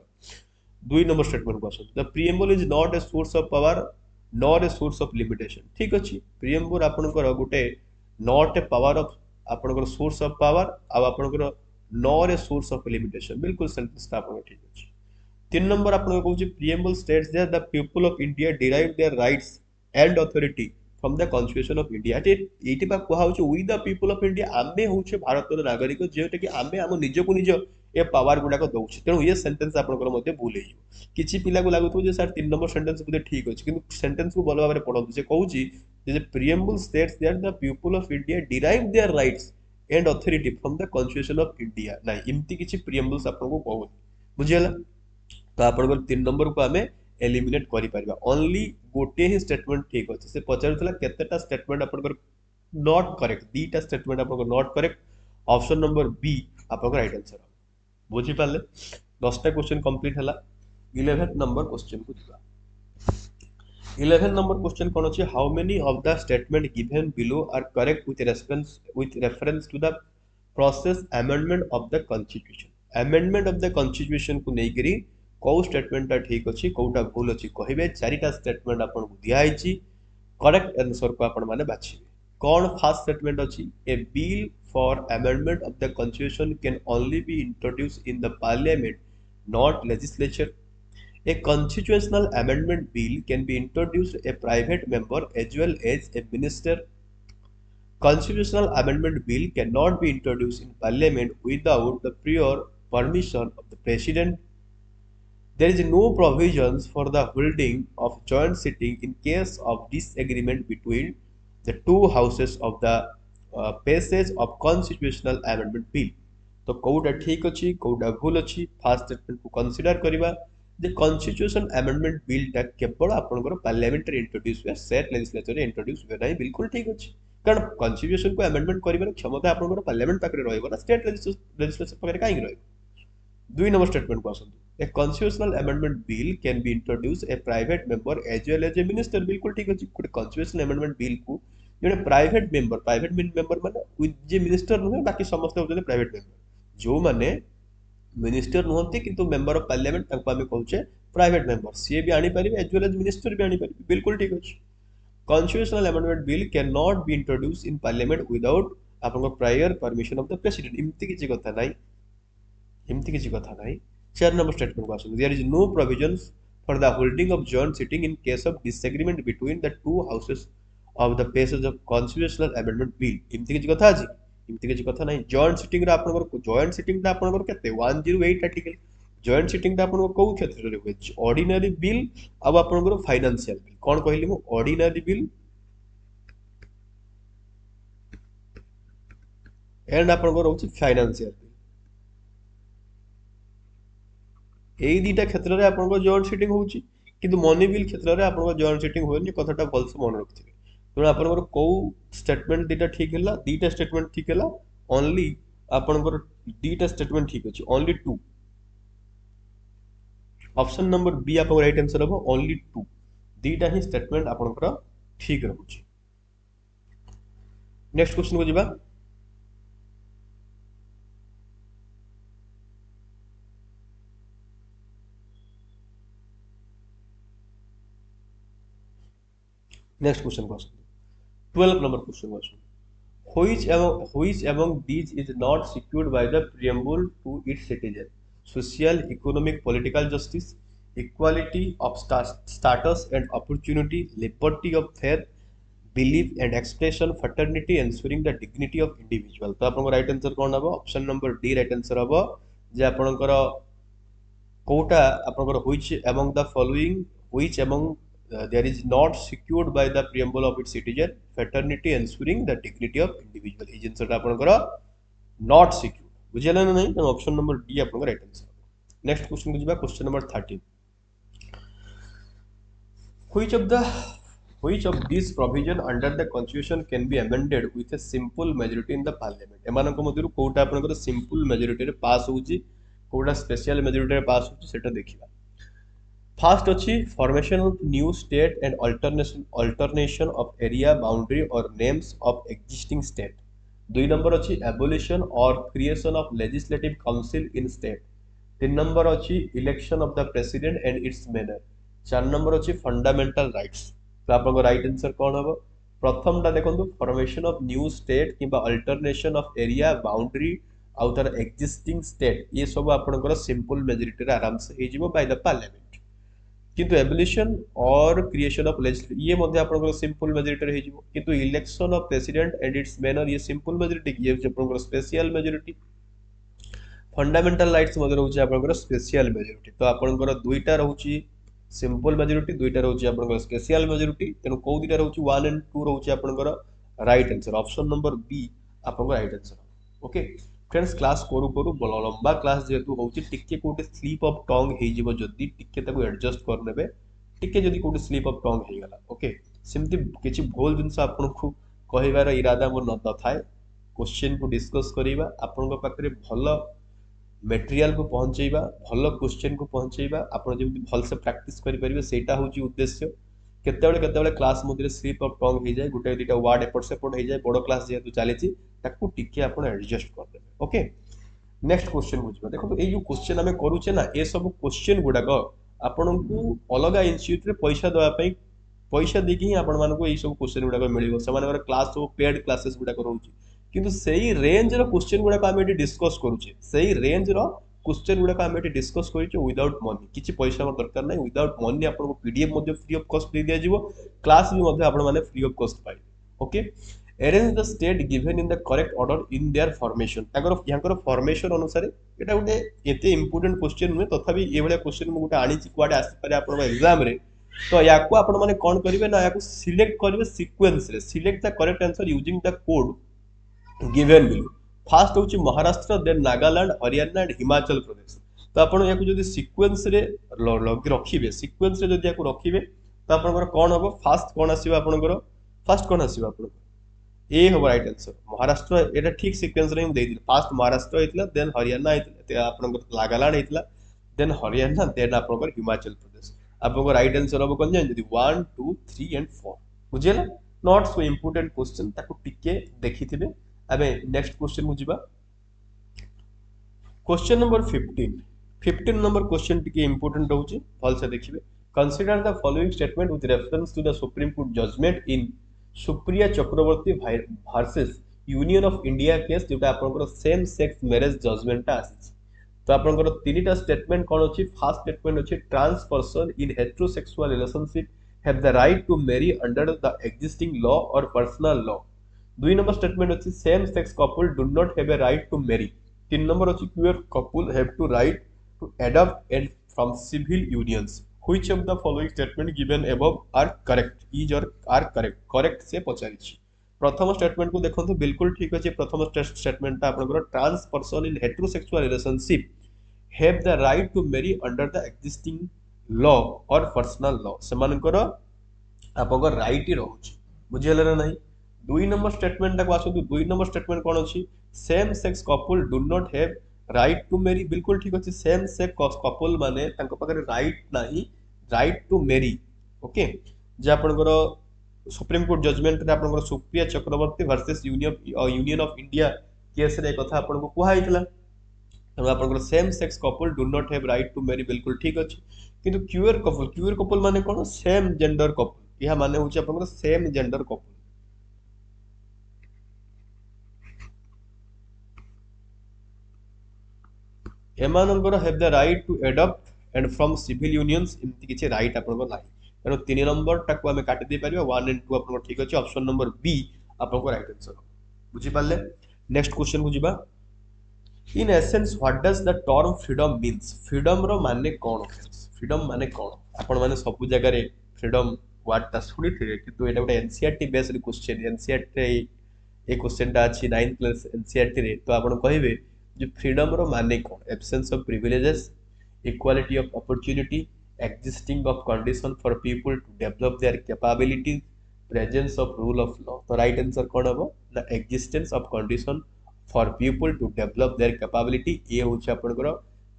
2 नंबर स्टेटमेंट को आसो the preamble is not a source of power nor a source of limitation ठीक अछि प्रीएम्बल आपनकर गुटे नॉट ए पावर ऑफ आपनकर सोर्स ऑफ पावर आ आपनकर nor a source of limitation बिल्कुल सेंटेंस आपन ठीक अछि 3 नंबर आपन कहउछि preamble states that the people of India derive their rights and authority from the constitution of india एटी बा कोहा होचे we the people of India आमे होचे भारतर नागरिक जेटे कि आमे हम निज को निज ए पावर गुडा को दउछि तेनु ये सेंटेंस आपनकर मध्ये भूल हे किछि पिला को लागुतो जे सर 3 नंबर सेंटेंस मध्ये ठीक अछि किंतु सेंटेंस को बोलबा बारे पढो जे कहउछि जे preamble states that the people of India derive their rights and authority from the constitution of India नाही इम्ति किछि प्रीएम्बल्स आपन को कहउ बुझियला तो आपनकर 3 नंबर को हमें एलिमिनेट करि परबा ओनली गोटे ही स्टेटमेंट ठीक अछि से पचारथला केतेटा स्टेटमेंट आपनकर नॉट करेक्ट दीटा स्टेटमेंट आपनकर not correct option number B आपनकर राइट आंसर बुझि पाले 10टा क्वेश्चन कंप्लीट हला 11th नंबर क्वेश्चन को दिबा 11th नंबर क्वेश्चन कोन अछि how many of the statement given below are correct with reference to the process amendment of the constitution amendment of the constitution को नै करी को स्टेटमेंट ठीक अच्छी कोटा भूल अच्छी कहे चारिटा स्टेटमेंट आपन को दिया है करेक्ट आंसर को आपण माने बाछिबे कौन फास्ट स्टेटमेंट अच्छी a bill for amendment of the constitution can only be introduced in the parliament not legislature a constitutional amendment bill can be introduced a private member as well as a minister constitutional amendment bill cannot be introduced in parliament without the prior permission of the president. There is no provisions for the holding of joint sitting in case of disagreement between the two houses of the passage of constitutional amendment bill. तो कोउटा ठीक अछि कोउटा भूल अछि fast statement को consider करिबा जे constitution amendment bill टा केवल आपनकर पार्लियामेंट रे इंट्रोड्यूस हुए स्टेट लेजिस्लेचर रे इंट्रोड्यूस हुए नाही बिल्कुल ठीक अछि कारण कॉन्स्टिट्यूशन को अमेंडमेंट करिबार क्षमता आपनकर पार्लियामेंट पाकरे रहइबो ना स्टेट लेजिस्लेचर पाकरे काहे रहइबो 2 नंबर स्टेटमेंट को आसंतु A constitutional amendment bill can be introduced a private member as well as a minister बिल्कुल ठीक अछि कोटे constitutional amendment bill को जने प्राइवेट मेंबर माने जे मिनिस्टर नुहे बाकी समस्त होते प्राइवेट मेंबर जो माने मिनिस्टर नुहंती किंतु मेंबर ऑफ पार्लियामेंट ताको हमें कहउचे प्राइवेट मेंबर सी भी आनी परिबे एज वेल एज मिनिस्टर भी आनी परिबे बिल्कुल ठीक अछि constitutional amendment bill cannot be introduced in parliament without आपन prior permission of the president इम्ति किछि कथा नाही 4 नंबर स्टेटमेंट को आसु there is no provisions for the holding of joint sitting in case of disagreement between the two houses of the passage of constitutional amendment bill इम्ति किछि कथा अछि इम्ति किछि कथा नाही joint sitting रा आपन joint sitting दा आपन केते 108 आर्टिकल joint sitting दा आपन को क्षेत्र रे होय ऑर्डिनरी बिल अब आपन फाइनेंशियल बिल कोन कहली मु ऑर्डिनरी बिल एंड आपन रहउछि फाइनेंशियल बिल। एई दीटा क्षेत्र रे आपन जॉइंट सीटिंग होउछि, किंतु मनी बिल क्षेत्र रे आपन जॉइंट सीटिंग होइनि, कथाटा भलसे मन रखिथिबे। तो आपन को स्टेटमेंट दीटा ठीक हैला, दीटा स्टेटमेंट ठीक हैला, ओनली आपन दीटा स्टेटमेंट ठीक अछि, only two. Option number B आपन राइट आंसर हो, ओनली टू दीटा ही स्टेटमेंट आपन ठीक रहउछि। नेक्स्ट क्वेश्चन को जिबा। नेक्स्ट क्वेश्चन को 12 number question question which among these is not secured by the preamble to its citizen? Social, economic, political justice, equality of status and opportunity, liberty of faith, belief and expression, fraternity, ensuring the dignity of individual। तो आपन right answer कोन हबो? Option number D right answer हबो, जे आपनकर कोटा आपनकर which among the following, which among there is not secured by the preamble of its citizen, fraternity, ensuring the dignity of individual। এই জিনিসটা आपनकर not secured, বুঝিলা না নাই? তো অপশন नंबर डी आपनकर राइट आंसर। नेक्स्ट क्वेश्चन को जिबा, question number 13। which of the which of these provision under the constitution can be amended with a simple majority in the parliament? एमानक मध्यरु कोटा आपनकर सिंपल मेजॉरिटी रे पास होउची, Kota special majority रे पास होउची, सेटा देखिबा। फर्स्ट अच्छी formation of new state and alternation of area boundary or names of existing state. 2 number अच्छी abolition or creation of legislative council in state. 3 number अच्छी election of the president and its manner. 4 number अच्छी fundamental rights. तो आपको right answer कौन हम? प्रथम टा देखो, फॉर्मेशन ऑफ न्यू स्टेट कि अल्टरनेशन ऑफ एरिया बाउंड्री आउ तार एग्जिस्टिंग स्टेट, ये सब आपनकर सिंपल मेजॉरिटी रे आराम से हो बाय द पार्लियामेंट। किंतु abolition or creation of legislative ये मध्ये आपनकर सिंपल मेजॉरिटी रे हो, किंतु election of president and its manner ये सिंपल मेजॉरिटी, ये आपनकर स्पेशल मेजॉरिटी। फंडामेंटल राइट्स मध्ये रहउची आपनकर स्पेशल मेजॉरिटी। तो आपनकर दुईटा रहउची सिंपल मेजॉरिटी, दुईटा रहउची आपनकर स्पेशल मेजॉरिटी, तेनु को दुईटा रहउची 1 एंड 2 रहउची आपनकर right answer. Option number B आपनकर right answer. Okay friends, class करू करू लंबा क्लास जेतु होउची, टिके कोटे स्लिप ऑफ टंग हे जिवो, जदी टिके ताको एडजस्ट कर नेबे, टिके जदी कोटे स्लिप ऑफ टंग हे गला, ओके सिमती किछि भूल जिंस आपनको कहिबार इरादा मोर न थाए। क्वेश्चन को डिस्कस करिबा, आपनको पाखरे भलो मटेरियल को पहुंचेबा, भलो क्वेश्चन को पहुंचेबा, आपण जेमति भल से प्रैक्टिस करि परिबे, सेटा होउची उद्देश्य। केतेबेले क्लास मध्ये स्लिप ऑफ टंग हे जाय, गुटे दिटा वर्ड एपट सेपट हे जाय, बडो क्लास जेतु चलीची ताकू टिके आपण एडजस्ट कर देबे। ओके नेक्स्ट क्वेश्चन बुझबा। देखो ए जो क्वेश्चन हमें करूचे ना, ए सब क्वेश्चन गुडा को आपनकू अलगा इंस्टीट्यूट रे पैसा देवा पई, पैसा देकी ही आपण मानको ए सब क्वेश्चन गुडा को मिलिबो। समानकर क्लास सब पेड क्लासेस गुडा को रहउची, किंतु सेही रेंज रो क्वेश्चन गुडा को हम एटी डिस्कस करूचे, सेही रेंज रो क्वेश्चन गुडा को हम एटी डिस्कस करिचे विदाउट मनी। किछि पैसा हमर दरकार नै, विदाउट मनी आपनको पीडीएफ मध्ये फ्री ऑफ कॉस्ट दे दिया जिवो, क्लास भी मध्ये आपण माने फ्री ऑफ कॉस्ट पाइबे। Okay arrange the state given in the correct order in their formation. ताकर याकर फॉर्मेशन अनुसार एटा गुटे एते इंपोर्टेंट क्वेश्चन नुहे, तथापि ए भलिया क्वेश्चन मु गुटे आनिछि कुआडे आसी पारे आपण एग्जाम रे। तो याको आपण माने कोन करिवे ना, याको सिलेक्ट करिवे सीक्वेंस रे, select the correct answer using the code given below. Fast होची महाराष्ट्र, देन नागालैंड, हरियाणा एंड हिमाचल प्रदेश। तो आपण याको जदी सीक्वेंस रे रखिबे, सीक्वेंस रे जदी याको रखिबे, तो आपनकर कोन हबो? फास्ट कोन आसीबो आपनकर? फास्ट कोन आसीबो आपनकर? ए हो राइट आंसर महाराष्ट्र। एटा ठीक सीक्वेंस रे हम दे दिल। फास्ट महाराष्ट्र हेतला, देन हरियाणा हेतला, आपनकर नागालैंड हेतला, देन हरियाणा, देन आपनकर हिमाचल प्रदेश। आपनकर राइट आंसर हबो कोन जान जदी 1 2 3 एंड 4। बुझियला? नॉट सो इंपोर्टेंट क्वेश्चन, ताको टिके देखिथिबे। अबे नेक्स्ट क्वेश्चन को जिबा। क्वेश्चन नंबर 15 नंबर क्वेश्चन टिके इंपोर्टेंट रहउची, फल से देखिबे। Consider the following statement with reference to the supreme court judgment in Supriya Chakraborty versus union of India case, जोटा आपनकर सेम सेक्स मैरिज जजमेंट ता आसी। तो आपनकर तीनटा स्टेटमेंट कोन अछि? फर्स्ट स्टेटमेंट अछि trans person in heterosexual relationship have the right to marry under the existing law or personal law. 2 number statement अछि same sex couple do not have a right to marry. 3 number अछि queer couple have to right to adopt and from civil unions. Which of the following statement given above are correct? Is or are correct? Correct से पचारिछि। प्रथम statement को देखो बिल्कुल ठीक अच्छे प्रथम statement आपनकर trans person in heterosexual relationship have the right to marry under the existing law or personal law सेमानकर आपनकर राइट ही रहउछि बुझियले ना नहीं। दुई नंबर स्टेटमेंट को आसो दुई नंबर स्टेटमेंट कोन अछि same sex couple do not have right to marry बिल्कुल ठीक अच्छे सेम सेक्स कपल माने तांको पाखरे राइट नाही राइट टू मैरी ओके जे आपनकर सुप्रीम कोर्ट जजमेंट रे आपनकर Supriya Chakraborty versus union of India case रे कथा आपनको कुहा हितला तो आपनकर same sex couple do not have right to marry बिल्कुल ठीक अछि किंतु क्यूअर कपल माने कोन सेम जेंडर कपल यह माने होछि आपनकर सेम जेंडर कपल एमानंकर have the right to adopt and from civil unions इमति किछि राइट आपनकर नाही तेणु 3 नंबर टाको आमे काटि दे परिबा 1 एंड 2 आपनकर ठीक अछि ऑप्शन नंबर बी आपनकर राइट आंसर बुझी पाले। नेक्स्ट क्वेश्चन को जिबा in essence what does the term freedom means freedom रो माने कोन फ्रीडम माने कोन आपण माने सब जगह रे फ्रीडम वर्ड ता सुनी थे किंतु एटा गोटे एनसीईआरटी बेस्ड क्वेश्चन एनसीईआरटी ए क्वेश्चन ता अछि 9th क्लास एनसीईआरटी रे तो आपण कहिबे जे फ्रीडम रो माने कोन absence of privileges equality of opportunity existing of condition for people to develop their capabilities presence of rule of law तो right answer कौन हबो the existence of condition for people to develop their capability ये होछि आपनकर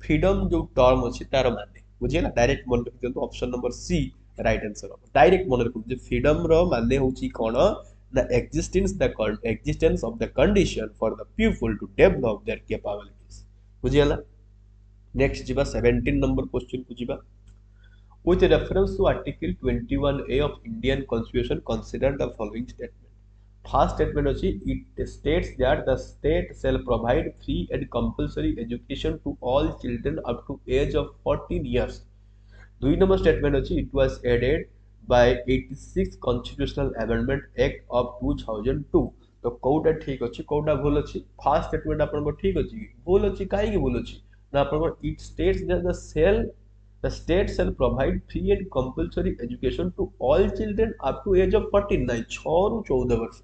freedom जो term अछि तार माने बुझियला डायरेक्ट मन रखि दियंतु option number C right answer हबो डायरेक्ट मन रखु जे फ्रीडम रो माने होछि कोन the existence of the condition for the people to develop their capabilities बुझियला। नेक्स्ट जिबा 17 नंबर क्वेश्चन को जिबा with reference to article 21A of Indian Constitution consider the following statement first statement अछि it states that the state shall provide free and compulsory education to all children up to age of 14 years दुई number statement अछि it was added by 86 constitutional amendment act of 2002 तो कोउटा ठीक अछि कोउटा भूल अछि first statement आपन को ठीक अछि भूल अछि काहे की भूल अछि ना आपन को it states that the state shall provide free and compulsory education to all children up to age of 14 नहीं 6 रु 14 वर्ष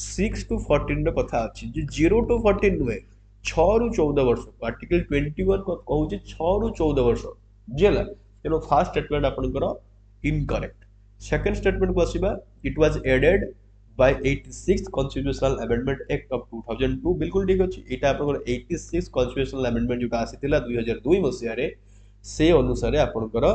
6 to 14 रे कथा अछि जे 0 to 14 नुए 6 रु 14 वर्ष आर्टिकल 21 को कहू जे 6 रु 14 वर्ष जेला तेनो फर्स्ट स्टेटमेंट आपनकर इनकरेक्ट सेकंड स्टेटमेंट को आसीबा it was added by 86 constitutional amendment act of 2002 बिल्कुल ठीक अछि एटा आपनकर 86 constitutional amendment जोटा आसीतिला 2002 मसिया रे से अनुसार आपनकर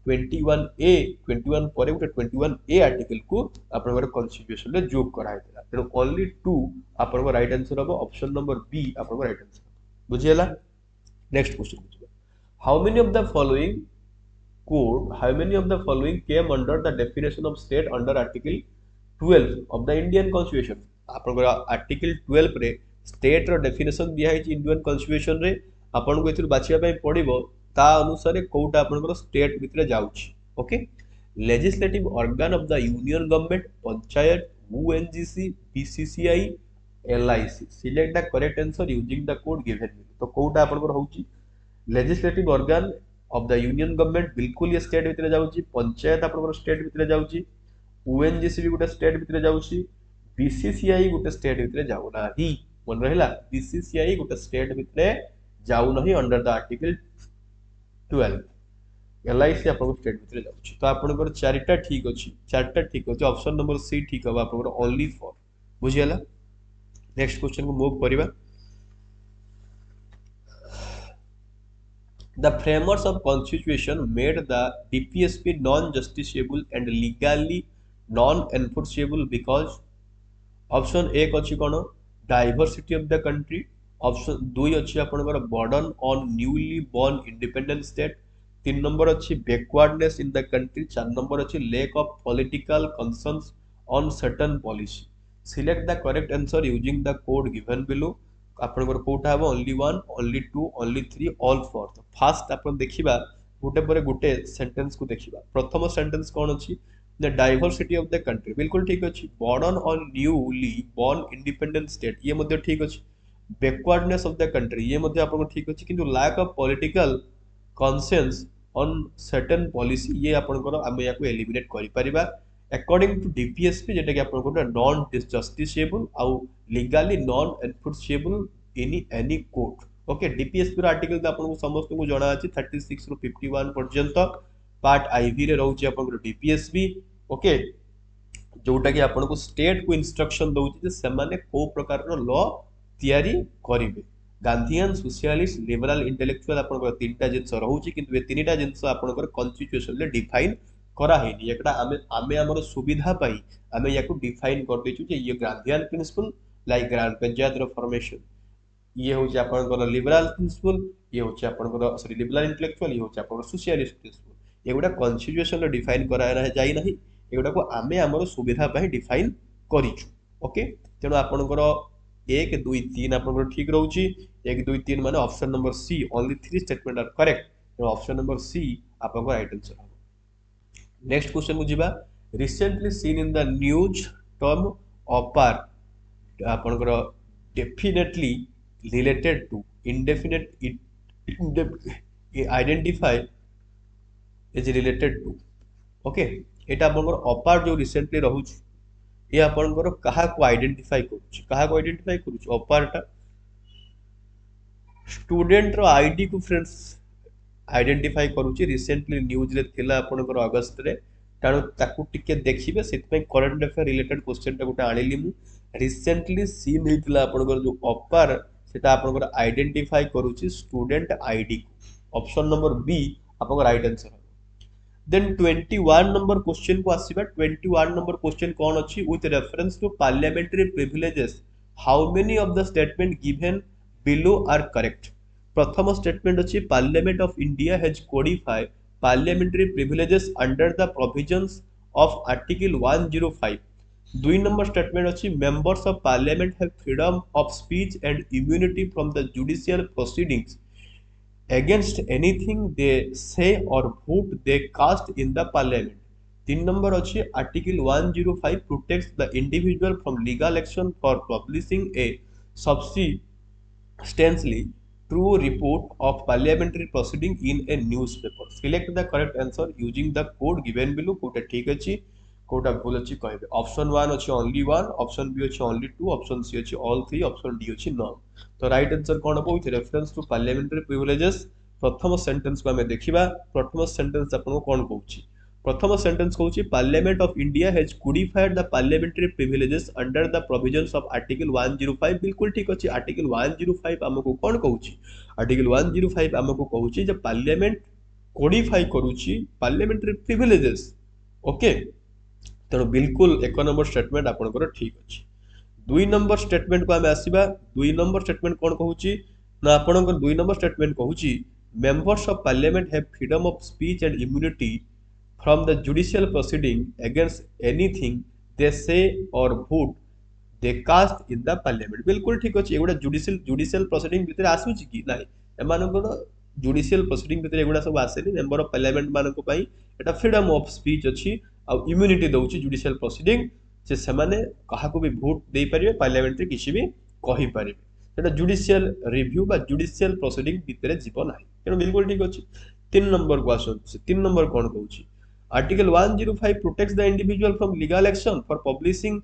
21 पर गोटे 21A आर्टिकल को आपनकर कॉन्स्टिट्यूशन रे जोग करा हेतला तेनो ओनली 2 आपनकर राइट आंसर हबो ऑप्शन नंबर बी आपनकर राइट आंसर बुझियला। नेक्स्ट क्वेश्चन बुझिबा how many of the following came under the definition of state under article 12 of the Indian constitution आपनकर आर्टिकल 12 रे स्टेट रो डेफिनेशन दिया है इंडियन कॉन्स्टिट्यूशन रे आपन को एथुर बाछिया पय पड़िबो ता अनुसार कोटा आपनकर स्टेट भितरे जाउछि okay legislative organ of the union government panchayat ONGC BCCI LIC select the correct answer using the code given तो कोटा आपनकर होउछि legislative organ of the union government बिल्कुल ये स्टेट भितरे जाउछि पंचायत आपनकर स्टेट भितरे जाउछि यूएनजीसी भी गोटे स्टेट भितरे जाउछि बीसीसीआई गोटे स्टेट भितरे जाउ नाही मन रहला बीसीसीआई गोटे स्टेट भितरे जाउ नहीं अंडर द आर्टिकल 12 एलआईसी आपन स्टेट भितरे जाउछि तो आपनकर चारिटा ठीक अछि ऑप्शन नंबर सी ठीक हबा आपनकर ओनली फॉर बुझियला। नेक्स्ट क्वेश्चन को मूव करिबा the framers of constitution made the DPSP non justiciable and legally non enforceable because option 1 अछि कोन diversity of the country option 2 अछि आपनकर burden on newly born independent state 3 number अछि backwardness in the country 4 number अछि lack of political concerns on certain policy select the correct answer using the code given below आपनकर कोटा हबो only 1 only 2 only 3 all 4 तो fast आपन देखिबा गुटे परे गुटे sentence को देखिबा प्रथम सेंटेंस कोन अछि the diversity of the country बिल्कुल ठीक अछि burden on newly born independent state ये मध्ये ठीक अछि बैकवर्डनेस ऑफ द कंट्री ये मध्ये आपन ठीक अछि किंतु lack of political consensus on certain policy ये आपनकर हम या को एलिमिनेट करि परिबा अकॉर्डिंग टू डीपीएसपी जेटा कि आपन कोटा नॉन जस्टिसेबल आउ legally non enforceable in any court. Okay, DPSP रो आर्टिकल तो आपन को समस्त को जणा अछि 36 रो 51 पर्यंत पार्ट आईवी रे रहउछि आपन को डीपीएसपी। ओके, जोटा कि आपन को स्टेट को इंस्ट्रक्शन दउछि जे सेमाने को प्रकार रो लॉ तयारी करिवे। गांधीयन सोशलिस्ट लिबरल इंटेलेक्चुअल आपन को तीनटा जिंस रहउछि, किंतु ए तीनटा जिंस आपन को कॉन्स्टिट्यूशन ले डिफाइन करा हेनी। एकटा आमे हमर सुविधा पाई आमे याकू डिफाइन कर देछु जे ये गांधीयन प्रिंसिपल लाइक ग्राम पंचायत रो फॉर्मेशन, ये होछि आपन को लिबरल प्रिंसिपल, ये होछि आपन को सॉरी लिबरल इंटेलेक्चुअल, ये होछि आपन को सोशलिस्ट प्रिंसिपल। एगुडा कॉन्स्टिट्यूशन ले डिफाइन करा जाई नाही, एगुडा को आमे हमर सुविधा पाई डिफाइन करिछु। ओके, तेनो आपन को 1 2 3 आपन को ठीक रहउछि। 1 2 3 माने option number C, only 3 statement are correct. तो ऑप्शन नंबर सी आपन को राइट आंसर हो। नेक्स्ट क्वेश्चन को जिबा। Recently seen in the news term ऑपर आपन को definitely related to indefinite identify is related to. Okay, एटा आपन को ऑपर जो रिसेंटली रहउछि ये आपन को कहा को आइडेंटिफाई करूछि, कहा को आइडेंटिफाई करूछि ऑपरटा स्टूडेंट रो आईडी को फ्रेंड्स आइडेंटिफाई करूछि। रिसेंटली न्यूज रे थिला आपन को अगस्त रे, तानो ताकू टिके देखिबे सेत पे करंट अफेयर रिलेटेड क्वेश्चन टा गुटे आनिली मु। रिसेंटली सीन हेतिला आपन को जो ऑपर सेटा आपन को आइडेंटिफाई करूछि स्टूडेंट आईडी को। ऑप्शन नंबर बी आपन को राइट आंसर हो। देन 21 नंबर क्वेश्चन को आसीबा। 21 नंबर क्वेश्चन कोन अछि? With reference to parliamentary privileges how many of the statement given below are correct. प्रथम स्टेटमेंट अछि parliament of India has codified parliamentary privileges under the provisions of article 105। दुई number statement अछि members of parliament have freedom of speech and immunity from the judicial proceedings against anything they say or vote they cast in the parliament। 3 number अच्छी article 105 protects the individual from legal action for publishing a substantially true report of parliamentary proceeding in a newspaper। select the correct answer using the code given below। कोटा ठीक अछि, कोटा भूल अछि कहबे। Option 1 अछि only 1, option B अछि only 2, option C अछि ऑल 3, ऑप्शन डी अछि नॉन। तो राइट आंसर कोन हो? With reference to parliamentary privileges प्रथम सेंटेंस को हमें देखिबा। प्रथम सेंटेंस आपन को कोन कहउछि? प्रथम सेंटेंस कहउछि parliament of India has codified the parliamentary privileges under the provisions of article 105। बिल्कुल ठीक अछि। आर्टिकल 105 हमको कोन कहउछि? आर्टिकल 105 हमको कहउछि जे पार्लियामेंट कोडिफाई करूछि पार्लियामेंटरी प्रिविलेजेस। ओके, तेणु बिल्कुल 1 नंबर स्टेटमेंट आपनकर ठीक अछि। 2 नंबर स्टेटमेंट को आमे आसीबा। 2 नंबर स्टेटमेंट कोन कहउछि ना आपनकर 2 नंबर स्टेटमेंट कहउछि members of parliament have freedom of speech and immunity from the judicial proceeding against anything they say or vote they cast in the parliament. बिल्कुल ठीक अछि। एगुडा जुडिशियल प्रोसीडिंग भितर आसुछि कि नाही? एमानकर जुडिशियल प्रोसीडिंग भितर एगुडा सब आसेनी। मेंबर ऑफ पार्लियामेंट मानको पई एटा फ्रीडम ऑफ स्पीच अछि आ इम्यूनिटी दउछि जुडिशियल प्रोसीडिंग से सेमाने काहाको भी वोट देई परिबे, पार्लियामेंट रे किछि भी कहि परिबे। एटा जुडिशियल रिव्यू बा जुडिशियल प्रोसीडिंग भितर जीव नाही। तेणु बिल्कुल ठीक अछि। 3 नंबर को आसु। 3 नंबर कोन कहउछि? Article 105 protects the individual from legal action for publishing.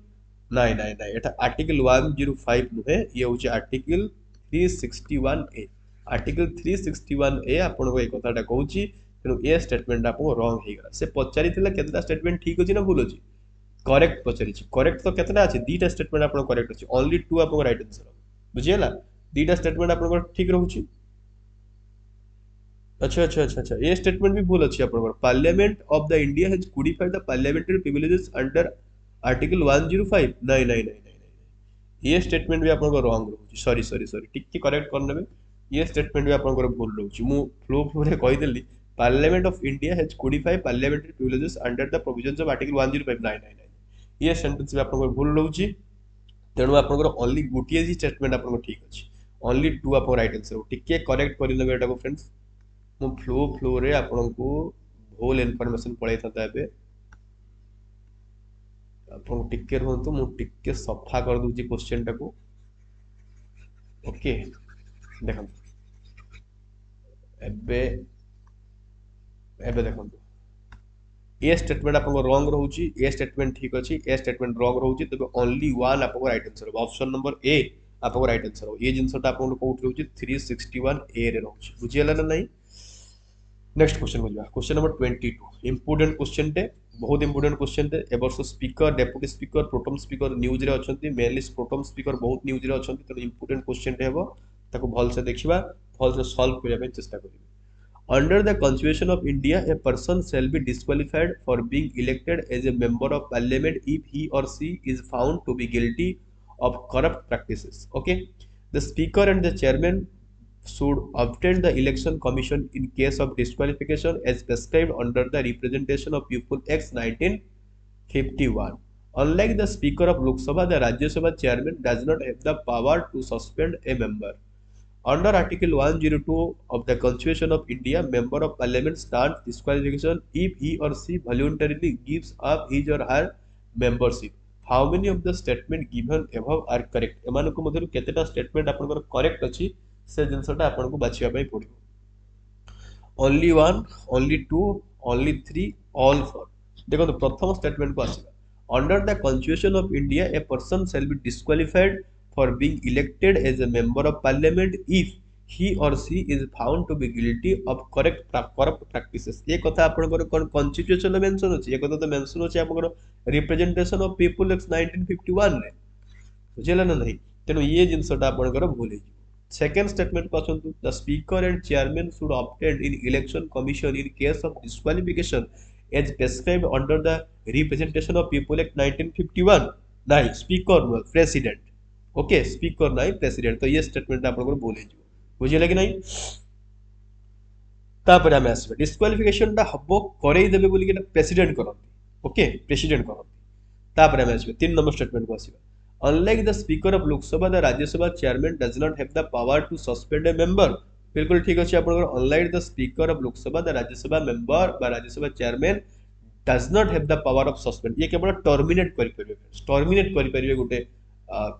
नाही नाही नाही, एटा आर्टिकल 105 नुहे, ये होछि आर्टिकल 361 ए। आर्टिकल 361 ए आपन को ए कथाटा कहउछि। तेणु ए स्टेटमेंट आपन रॉन्ग हे गला। से पचारि थिला केतटा स्टेटमेंट ठीक अछि ना भूल अछि? करेक्ट पचारि छी। करेक्ट तो केतटा अछि? दीटा स्टेटमेंट आपन करेक्ट अछि, ओनली 2 आपन राइट आंसर। बुझियला? दीटा स्टेटमेंट आपन ठीक रहउछि। अच्छा अच्छा अच्छा अच्छा, ये स्टेटमेंट भी भूल अछि आपन। Parliament of the India has codified the parliamentary privileges under article 105। नहीं नहीं नहीं नहीं नहीं, ये स्टेटमेंट भी आपन रॉन्ग रहउछि। सॉरी सॉरी सॉरी, टिक करेक्ट कर नेबे। ये स्टेटमेंट भी आपन भूल रहउछि। मु फ्लो रे कहि देली parliament of India has codified parliamentary privileges under the provisions of article 105। नहीं नहीं नहीं, ये सेंटेंस भी आपन भूल रहउछि। तेणु आपन ओनली गोटिए जी स्टेटमेंट आपन ठीक अछि, ओनली 2 आपन राइट आंसर हो। टिके करेक्ट करि नेबे एटा को फ्रेंड्स। मु फ्लो रे आपन को होल इनफॉरमेशन पळै थाता एबे। आपन टिके रहंतु, मु टिके सफा कर दूची क्वेश्चन टा को। ओके, देखम एबे एबे देखंतु ए स्टेटमेंट आपको रॉन्ग रहउची ए स्टेटमेंट ठीक अछि ए स्टेटमेंट रॉन्ग रहउची तबे ओनली वन आपको राइट आंसर हो ऑप्शन नंबर ए आपको राइट आंसर हो ये जिंसटा आपको कोट रहउची 361 ए रे रहउची बुझियला ना नहीं नेक्स्ट क्वेश्चन को जा क्वेश्चन नंबर 22 इंपोर्टेंट क्वेश्चन टे बहुत इंपोर्टेंट क्वेश्चन टे ए वर्ष speaker deputy speaker pro tem speaker news रे अछंती मेनली प्रोटम स्पीकर बहुत न्यूज रे अछंती तो इंपोर्टेंट क्वेश्चन टे हेबो ताको भल से देखिबा भल से सॉल्व करिया पे चेष्टा करिबा under the constitution of India a person shall be disqualified for being elected as a member of parliament if he or she is found to be guilty of corrupt practices okay the speaker and the chairman should obtain the election commission in case of disqualification as prescribed under the representation of people act 1951 unlike the speaker of lok sabha the rajya sabha chairman does not have the power to suspend a member under Article 102 of the Constitution of India, Member of Parliament stands disqualification if he or she voluntarily gives up his or her membership. How many of the statement given above are correct? एमानकु मध्यरु केतेटा statement आपनकर correct अछि से जिंसटा आपनको बाछिया पई पड़िबो only one only two only three all four देखो तो प्रथम स्टेटमेंट को आसीबा under the constitution of India a person shall be disqualified for being elected as a member of parliament if he or she is found to be guilty of corrupt practices ये कथा आपनकर कोन constitution mention अछि ये कथा तो mention अछि आपनकर representation of people act 1951 रे बुझिला ना नहीं तेनो ये जिंसटा आपनकर भूल हे सेकंड स्टेटमेंट को आछंतु the speaker and chairman should obtain in election commission in case of disqualification as prescribed under the representation of people act 1951 नहीं speaker no president okay speaker नहीं प्रेसिडेंट तो ये स्टेटमेंट आपन भूल हे बुझिले कि नहीं तापर हम आसबे डिस्क्वालिफिकेशन ता हबो करई देबे बोली कि प्रेसिडेंट करंती ओके प्रेसिडेंट करंती तापर हम आसबे तीन नंबर स्टेटमेंट को आसीबा unlike the speaker of Lok Sabha the Rajya Sabha chairman does not have the power to suspend a member बिल्कुल ठीक अछि आपन unlike the speaker of Lok Sabha the Rajya सभा मेंबर बा राज्य Sabha chairman does not have the power of suspend ये केवल टर्मिनेट करि परिबे गुटे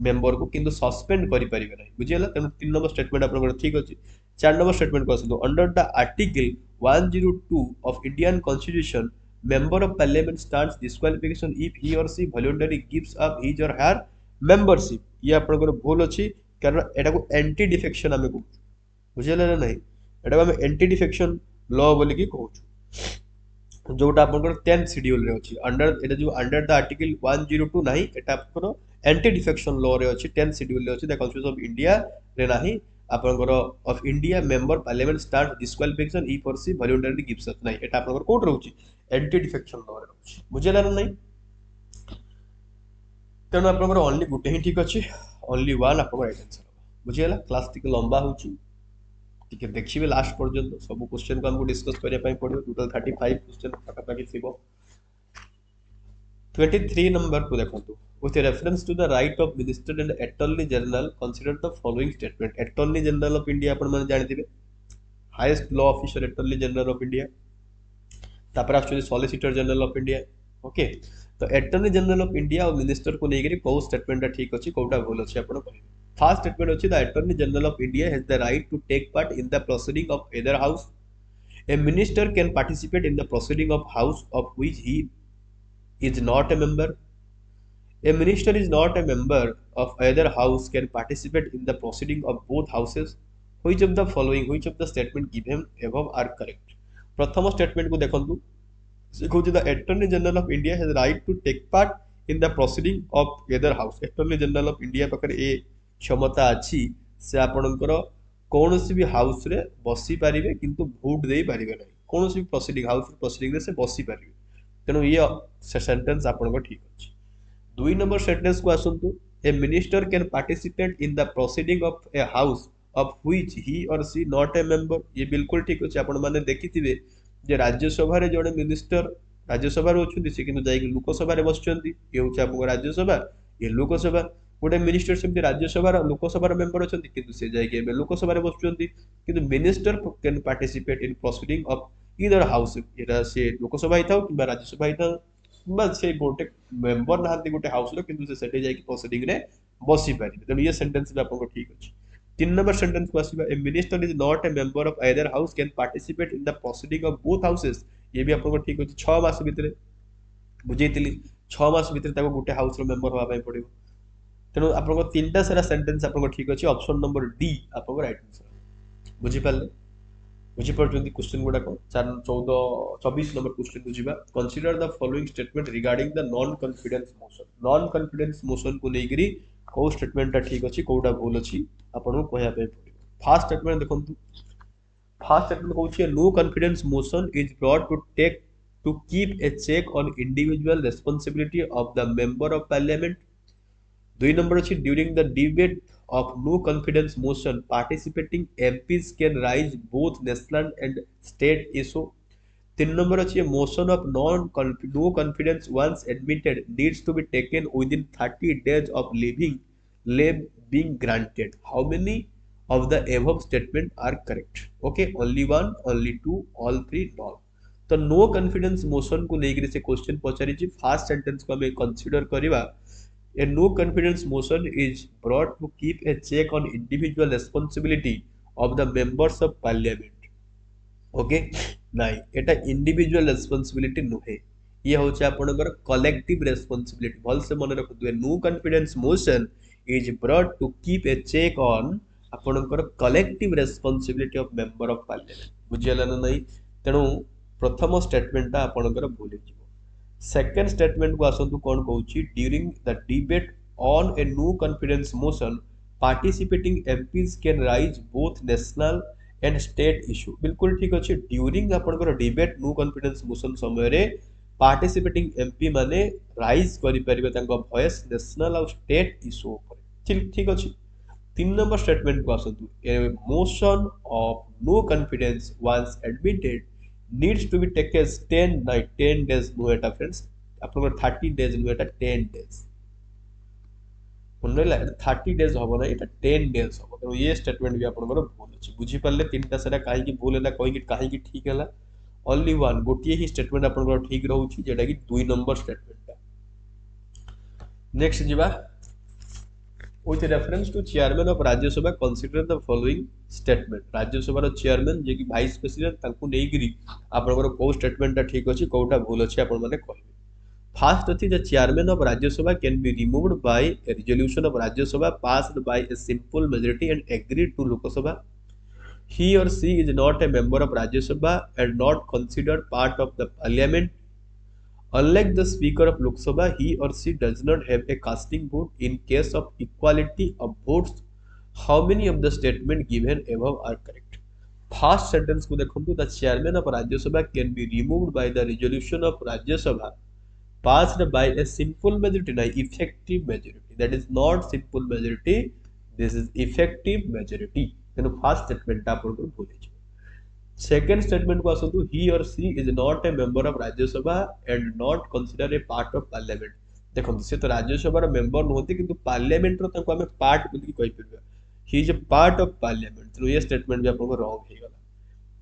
मेंबर को किंतु सस्पेंड करि परिबे नै बुझियला तेनु तीन नंबर स्टेटमेंट आपन ठीक अछि चार नंबर स्टेटमेंट को आसतो under the article 102 of Indian constitution member of parliament starts disqualification if he or C voluntary gives up his और हर मेंबरशिप ये आपन भूल अछि कारण एटा को एंटी डिफेक्शन हमें कहू बुझियला ना नहीं एटा को हम एंटी डिफेक्शन लॉ बोली कि कहू जोटा आपन 10 शेड्यूल रे अछि अंडर एटा जो अंडर द आर्टिकल 102 नाही एटा आपन एंटी डिफेक्शन लॉ रे अछि 10 शेड्यूल रे अछि द कॉन्स्टिट्यूशन ऑफ इंडिया रे नाही आपनकर of India member parliament start disqualification if और सी वॉलंटरी गिव्स अप नाही एटा आपनकर कोड रहउछि एंटी डिफेक्शन लॉ रे रहउछि बुझियला ना नहीं तेनु आपनकर ओनली गुटे ही ठीक अछि ओनली वन आपनकर राइट आंसर बुझियला क्लास टिक लंबा होछि ठीक है देखिबे लास्ट पर्यंत सब क्वेश्चन को हमको डिस्कस करिया पई पड़ियो टोटल 35 क्वेश्चन पाका पाकी थिबो 23 नंबर को देखंतु with reference to the right of minister and attorney general consider the following statement attorney general of india अपन माने जानि highest law officer attorney general of india तापर actually solicitor general of india okay तो attorney general of india और minister को Negri को statement ठीक अछि कोटा भूल अछि अपन कहबे फर्स्ट स्टेटमेंट अछि the attorney general of india has the right to take part in the proceeding of either house a minister can participate in the proceeding of house of which he is not a member a minister is not a member of either house can participate in the proceeding of both houses which of the statement given above are correct प्रथम statement को देखंतु से कहू the attorney general of India has right to take part in the proceeding of either house attorney general of India पकर ए क्षमता अछि से आपनकर कोनोसी भी हाउस रे बसी पारिबे किंतु वोट देई पारिबे नै कोनोसी भी प्रोसीडिंग हाउस प्रोसीडिंग रे से बसी पारिबे तेनो ये सेंटेंस आपनकर ठीक अछि दुई नंबर सेंटेंस को आसंतु a minister can participate in the proceeding of a house of which he or she not a member ये बिल्कुल ठीक अछि आपण माने देखिथिबे जे राज्यसभा रे जड़े मिनिस्टर राज्यसभा रे अछुंती से किनु जाई लोकसभा रे बसचंती ये होछ आपन राज्यसभा ये लोकसभा गोटे मिनिस्टर सेमति राज्यसभा रे लोकसभा रे मेंबर अछंती किंतु से जाई के लोकसभा रे बसचंती किंतु minister can participate in proceeding of either house era से लोकसभा हिताउ किबा राज्यसभा हिताउ बस से गोटे मेंबर नाहंती गोटे हाउस रो किंतु से सेटे जाई के प्रोसीडिंग रे बसी पारि त ये सेंटेंस में आपन ठीक अछि तीन नंबर सेंटेंस को आसीबा a minister is not a member of either house can participate in the proceeding of both houses ये भी आपको ठीक अछि 6 मास भितरे बुझेइतिली 6 मास भितरे ताको गुटे हाउस रो मेंबर होबा पई पड़िबो तेणु आपको तीनटा सारा सेंटेंस आपको ठीक अछि ऑप्शन नंबर डी आपको राइट आंसर बुझी पाले बुझी पड़छन्ती क्वेश्चन गुडा को 4 14 24 नंबर क्वेश्चन बुझीबा consider the following statement regarding the non confidence motion को लेकरी को स्टेटमेंट ठीक अछि कोडा भूल अछि आपन को कहया पे पड़िबो फर्स्ट स्टेटमेंट देखंतु फर्स्ट स्टेटमेंट कहउछि no confidence motion is brought to keep a check on individual responsibility of the member of parliament 2 number अछि during the debate of no confidence motion participating MPs can raise both national and state issue 3 number अछि motion of no confidence once admitted needs to be taken within 30 days of leave being granted how many of the above statement are correct okay only one only two all three none तो no confidence motion को लेकर से question पचारि first sentence को हमें consider करिवा A no confidence motion is brought to keep a check on individual responsibility of the members of parliament. Okay? नाइ एटा individual responsibility नुहे ये होचे आपनकर collective responsibility भल से मन रखु ए no confidence motion is brought to keep a check on आपनकर collective responsibility of member of parliament बुझियला ना नहीं तेणु प्रथम स्टेटमेंट आपनकर भूल हिजिबो सेकेंड स्टेटमेंट को आसंतु कोन कहउची during the debate on a no confidence motion participating MPs can raise both national and state issue बिल्कुल ठीक अछि ड्यूरिंग आपनकर डिबेट नो कॉन्फिडेंस मोशन समय रे पार्टिसिपेटिंग एमपी माने राइज करि परिबे तांको वॉइस नेशनल और स्टेट इश्यू ऊपर ठीक अछि 3 नंबर स्टेटमेंट को आसंतु a motion of no confidence once admitted needs to be taken 10 days नुएटा फ्रेंड्स आपन 30 days नुएटा 10 days मनला 30 days होबो ना एटा 10 days होबो तो ये स्टेटमेंट भी आपन भूल अछि बुझी पाले तीनटा सेरा काहे की भूल हला काहे की ठीक हला ओनली वन गोटिए ही स्टेटमेंट आपन ठीक रहउछि जेटा की 2 नंबर स्टेटमेंट नेक्स्ट जीवा with reference to chairman of Rajya Sabha consider the following statement Rajya Sabha row chairman जे कि vice president तांको नै गिरी आपनकर को स्टेटमेंट ता ठीक अछि कोटा भूल अछि आपन माने कहबे फर्स्ट अछि the chairman of Rajya Sabha can be removed by a resolution of Rajya Sabha passed by a simple majority and agreed to Lok Sabha he or she is not a member of Rajya Sabha and not considered part of the parliament Unlike the Speaker of Lok Sabha, he or she does not have a casting vote in case of equality of votes. How many of the statements given above are correct? First sentence को देखो the chairman of Rajya Sabha can be removed by the resolution of Rajya Sabha passed by a simple majority, not effective majority. That is not simple majority. This is effective majority. Then first statement आप उनको भूलिए Second statement को आसंतु he or she is not a member of Rajya Sabha and not considered a part of parliament देखो से तो राज्य सभा रो member नहोती किंतु पार्लियामेंट रो ताको हमें पार्ट बोली कहि परबे he is a part of parliament तो ये स्टेटमेंट भी आपको रॉन्ग हे गला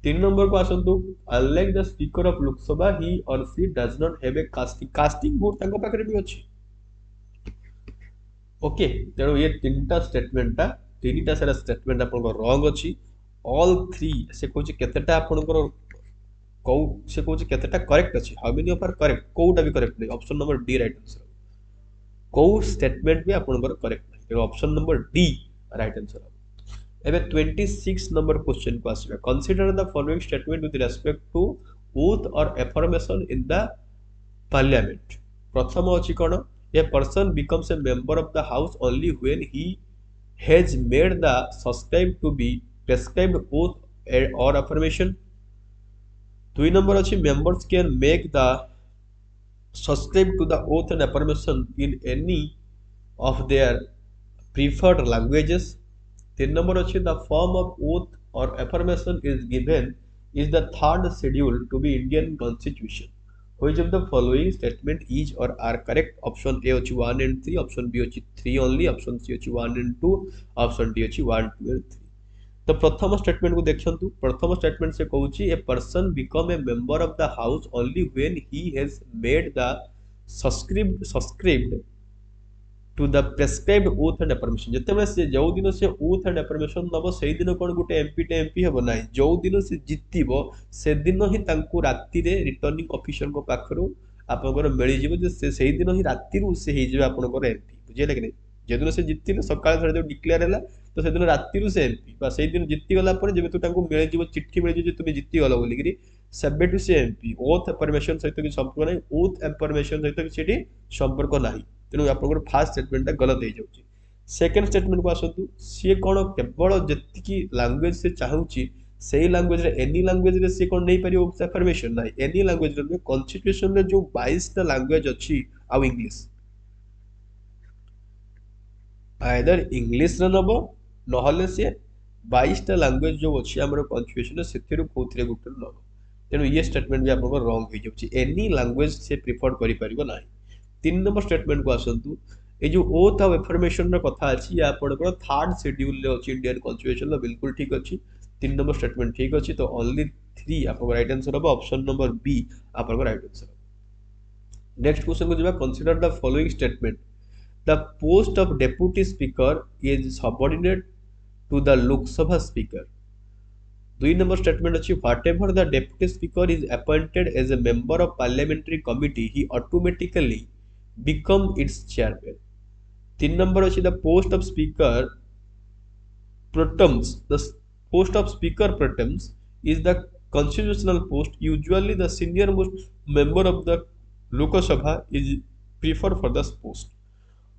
3 नंबर को आसंतु unlike the speaker of Lok सभा ही और she does not have A casting vote ताको पाखरे भी अछि ओके तेरो ये तीनटा स्टेटमेंट ता तीनटा सारा स्टेटमेंट आपको रॉन्ग अछि all three से कोची केतेटा आपनकर को से कोची केतेटा करेक्ट अछि how many of are correct कोटा भी करेक्ट नै option number D right answer को स्टेटमेंट भी आपनकर करेक्ट नै तो option number D right answer एबे 26 नंबर क्वेश्चन को आसीबे consider the following statement with respect to oath or affirmation in the parliament प्रथम अछि कोन a person becomes a member of the house only when he has made the subscribe to be prescribed oath or affirmation 2 number अछि members can make the subscribe to the oath and affirmation in any of their preferred languages 3 number अछि the form of oath or affirmation is given is the third schedule to be Indian constitution which of the following statement is or are correct option A अछि 1 and 3 option B अछि 3 only option C अछि 1 and 2 option D अछि 1 2 and 3 तो प्रथम statement को देखंतु प्रथम statement से कहउची a person become a member of the house only when he has made the subscribed to the prescribed oath and affirmation जेतेबेले से जो दिन से ओथ एंड अफर्मेशन नबो सेही दिन कोन गुटे एमपी टे एमपी हेबो नाही जो दिन से जितिबो से दिन ही तांको रात्रि रे रिटर्निंग ऑफिसर को पाखरो आपनकर मिली जिवो जे से सेही दिन ही रात्रि रु से हे जिवो आपनकर एमपी बुझिले कि नै जे दिन से जितिले सकाळ थरे जो डिक्लेयर होला तो से दिन रात्रि रु से एमपी बा सेही दिन जिति गला पर जेबे तो तांको मिली जिवो चिट्ठी मिली जे तुमे जिति गला बोली कि सेबे टू से एमपी ओथ अफर्मेशन सहित कि संपर्क नाही ओथ अफर्मेशन सहित कि सेठी संपर्क नाही तेणु आपंकर फास्ट स्टेटमेंटा गलत हो जाऊँगी सेकेंड स्टेटमेंट को आसतु सी कौन केवल जी लांगुएज से चाहूँगी से लांगुएज एनी लांगुएज रे सी कौन नहीं पारियो अफर्मेशन ना एनी लांगुएज रे कॉन्स्टिट्यूशन रे जो 22टा लांगुएज अच्छी आउ इंग्लिश आइदर इंग्लिश रे नबो नहले से 22टा लांगुएज जो अच्छी हमर कॉन्स्टिट्यूशन से कोथरे गुटे नबो तेणु ये स्टेटमेंट भी आपन रॉन्ग हो जाउची एनी लांगुएज से प्रिफर करि परिबो नाही 3 नंबर स्टेटमेंट को आसतु ये जो ओथ ऑफ अफर्मेशन कथा अच्छी या आपनकर थर्ड शेड्यूल ले अछि इंडियन कॉन्स्टिट्यूशन बिल्कुल ठीक अच्छी 3 नंबर स्टेटमेंट ठीक अच्छी तो ओनली 3 आपन राइट आंसर हो ऑप्शन नंबर बी आपन राइट आंसर नेक्स्ट क्वेश्चन को जबा consider the following statement the post of deputy speaker is subordinate to the Lok Sabha speaker 2 number statement अच्छी whatever the deputy speaker is appointed as a member of parliamentary committee he automatically become its chairman 3 number अच्छी the post of speaker protems the post of speaker protems is the constitutional post usually the senior most member of the Lok Sabha is preferred for this post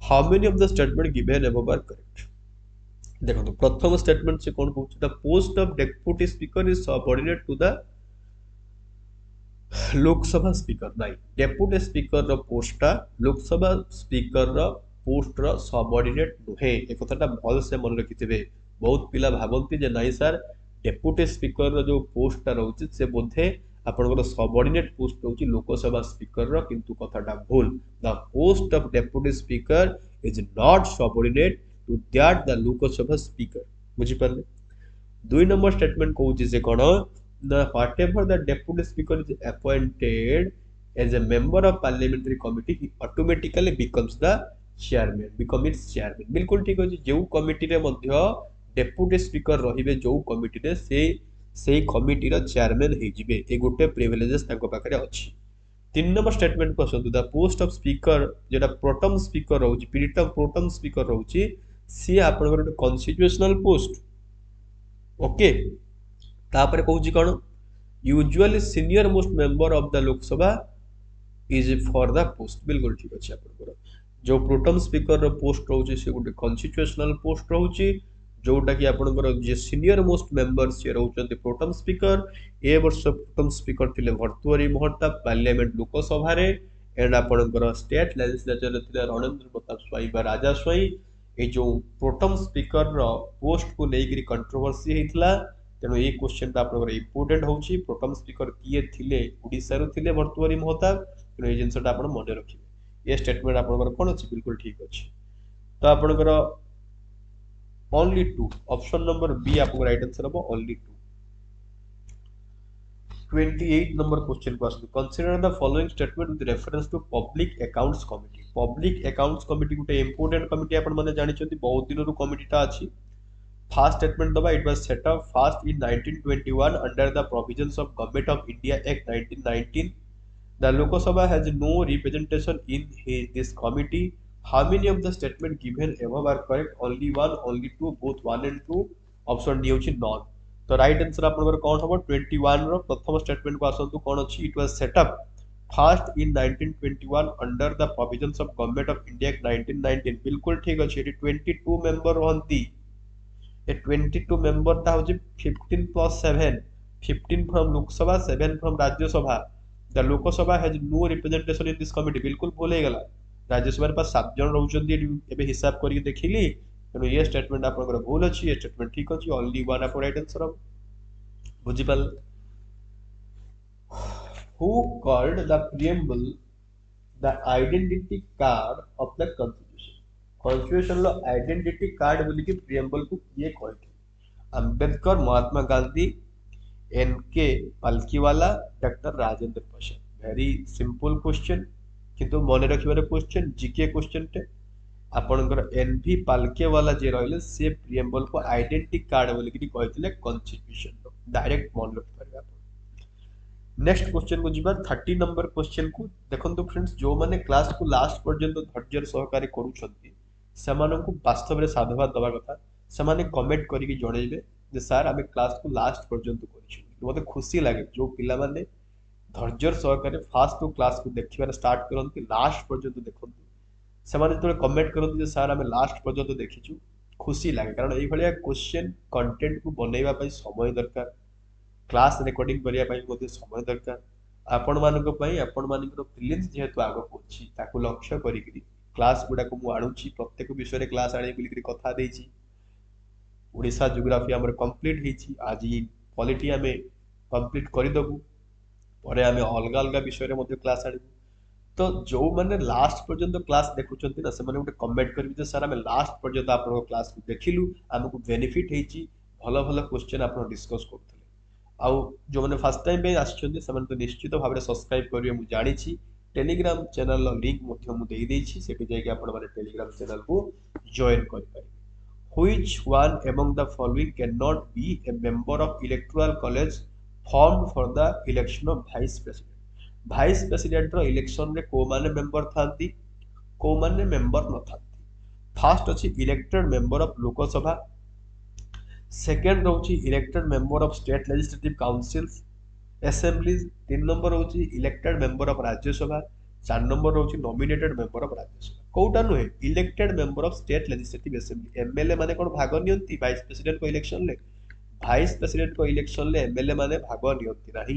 how many of the statement given above are correct देखो तो प्रथम statement से कौन कहूँ the post of deputy speaker is subordinate to the Lok Sabha speaker नाइ deputy speaker रो पोस्टा Lok Sabha speaker रो post रो subordinate नुहे ए कथाटा भल से मन रखिथिबे बहुत पिला भाबंती जे नाइ सर डेप्यूटी स्पीकर रो जो पोस्टा रहउची से बोधे आपनकर सबऑर्डिनेट पोस्ट रहउची लोकसभा स्पीकर रो किंतु कथाटा भूल the post of deputy speaker is not subordinate to that the Lok Sabha speaker बुझी परले 2 नंबर स्टेटमेंट कहउची जे कोन the whatever the deputy speaker is appointed as a member of parliamentary committee he automatically becomes the chairman become its chairman बिल्कुल ठीक अछि जो committee रे मध्य डेप्यूटी स्पीकर रहिबे जो कमिटी रे से कमिटी रो चेयरमैन हे जिबे ए गुटे प्रिविलेजेस ताको पाखरे अछि 3 नंबर स्टेटमेंट को असतु द पोस्ट ऑफ स्पीकर जेटा प्रोटम स्पीकर रहउची पीरिटम प्रोटम स्पीकर रहउची सी आपनकर कॉन्स्टिट्यूशनल पोस्ट ओके तापर कहूँ कौन usually senior most member of the Lok Sabha is for the post बिल्कुल ठीक अच्छे आप जो प्रोटम स्पीकर रो पोस्ट रोचे से गोटे कॉन्स्टिट्यूशनल पोस्ट रोचे जोटा कि आपनकर जे सीनियर मोस्ट मेंबर से रहउचंती प्रोटम स्पीकर ए वर्ष प्रोटम स्पीकर थिले भर्तुहरी महताब पार्लियामेंट लोकसभा रे एंड आपनकर स्टेट लेजिस्लेचर थिले रणेंद्र प्रताप स्वाई बा राजा स्वाई ए जो प्रोटम स्पीकर रो पोस्ट को लेकरी कंट्रोवर्सी हेतला तेणु ये क्वेश्चन आपनकर इंपोर्टेंट होची प्रोटम स्पीकर किए थिले ओडिसा रो थिले भर्तुहरी महताब तेणु ये जिनसटा आपण मन रखिबे ये स्टेटमेंट आपनकर कोन अछि बिल्कुल ठीक अछि तो आपनकर ओनली 2 ऑप्शन नंबर बी आपको राइट आंसर हो ओनली 2 28 नंबर क्वेश्चन को आसु consider the following statement with reference to public accounts committee गुटे इंपोर्टेंट कमिटी आपण माने जानि छथि बहुत दिन रो कमिटीटा अछि फर्स्ट स्टेटमेंट दबा it was set up first in 1921 under the provisions of government of India act 1919 the Lok Sabha has no representation in this committee how many of the statement given above are correct only 1 only 2 both 1 and 2 option D होची non तो right answer आपनकर कोन होबो 21 रो प्रथम statement को आसंतु कोन अछि it was set up first in 1921 under the provisions of government of India act 1919 बिल्कुल ठीक अछि 22 मेंबर रहंती ए 22 मेंबर ता होची 15 plus 7 15 from Lok Sabha 7 from Rajya Sabha the Lok Sabha has no representation in this committee बिल्कुल भूल हे गला राज्यसभा रे पास 7 जन रहउचंदी एबे हिसाब करि देखिली तेणु ये स्टेटमेंट आपनकर भूल अछि ये स्टेटमेंट ठीक अछि ओनली वन आपन राइट आंसर हम बुझि पाल who called the preamble the identity card of the constitution लो आइडेंटिटी कार्ड बोली कि प्रीएम्बल को किए कहथि Ambedkar Mahatma Gandhi N K Palkhivala doctor Rajendra Prasad very simple question किंतु मन रखिबार क्वेश्चन जीके क्वेश्चन टे आपणकर एनवी पालके वाला जे रहले से प्रिएम्बल को आइडेंटिटी कार्ड बोली कि कहथिले कॉन्स्टिट्यूशन डायरेक्ट मन रखि पारे आपण। नेक्स्ट क्वेश्चन को जिबा 30 नंबर क्वेश्चन को देखंतु फ्रेंड्स जो माने क्लास को लास्ट पर्यंत धैर्य सहकारी करूछंती सेमानकु वास्तव रे साधुवाद दबा कथा सेमाने कमेंट करिकि जणैबे जे सर आमे क्लास को लास्ट पर्यंत करिछु मते खुशी लागे जो पिला माने धैर्य सहकारी फास्ट टू क्लास को देखिबार स्टार्ट करंती लास्ट पर्यंत देखंतु ସେମାନେ ଯେତେବେଳେ କମେଣ୍ଟ କରନ୍ତି ଯେ ସାର୍ ଆମେ ଲାଷ୍ଟ ପର୍ଯ୍ୟନ୍ତ ଦେଖିଛୁ ଖୁସି ଲାଗେ କାରଣ ଏଇଭଳିଆ କ୍ୱେଶ୍ଚେନ୍ କଣ୍ଟେଣ୍ଟକୁ ବନେଇବା ପାଇଁ ସମୟ ଦରକାର କ୍ଲାସ୍ ରେକର୍ଡିଂ କରିବା ପାଇଁ ମଧ୍ୟ ସମୟ ଦରକାର ଆପଣମାନଙ୍କ ପାଇଁ ଆପଣମାନଙ୍କର ପ୍ରିଲିମ୍ସ ଯେହେତୁ ଆଗକୁ ଅଛି ତାକୁ ଲକ୍ଷ୍ୟ କରିକିରି କ୍ଲାସ୍ ଗୁଡ଼ାକୁ ମୁଁ ଆଣୁଛି ପ୍ରତ୍ୟେକ ବିଷୟରେ କ୍ଲାସ୍ ଆଣିବି ବୋଲିକିରି କଥା ଦେଇଛି ଓଡ଼ିଶା ଜିଓଗ୍ରାଫି ଆମର କମ୍ପ୍ଲିଟ୍ ହେଇଛି ଆଜି ପଲିଟି ଆମେ କମ୍ପ୍ଲିଟ୍ କରିଦେବୁ ପରେ ଆମେ ଅଲଗା ଅଲଗା ବିଷୟରେ ମଧ୍ୟ କ୍ଲାସ୍ ଆଣିବୁ तो जो मैंने लास्ट पर्यंत क्लास देखुचंती ना से माने गोटे कमेंट करबी जे सर हमें लास्ट पर्यंत आपन क्लास को देखिलु हमको बेनिफिट हेची भलो भलो क्वेश्चन आपन डिस्कस करथले आउ जो माने फर्स्ट टाइम पे आछचंती से माने तो निश्चित भाव में सब्सक्राइब करिवे मु जानि छी टेलीग्राम चैनल लो लिंक मध्य मु देई देई छी सेठी जाय के आपन माने टेलीग्राम चैनल को जॉइन करि पारे which one among the following can not be a member of electoral college formed for the election of vice president vice president रो इलेक्शन रे को माने मेंबर थांती को माने मेंबर न थांती फर्स्ट अछि elected member of Lok Sabha second रहउची elected member of state legislative councils assemblies तीन नंबर रहउची इलेक्टेड मेंबर ऑफ राज्यसभा चार नंबर रहउची नॉमिनेटेड मेंबर ऑफ राज्यसभा कोउटा नुहे elected member of state legislative assembly MLA माने कोन भाग नियंती वाइस प्रेसिडेंट को इलेक्शन ले भाइस प्रेसिडेंट को इलेक्शन ले एमएलए माने भाग नियंती नाही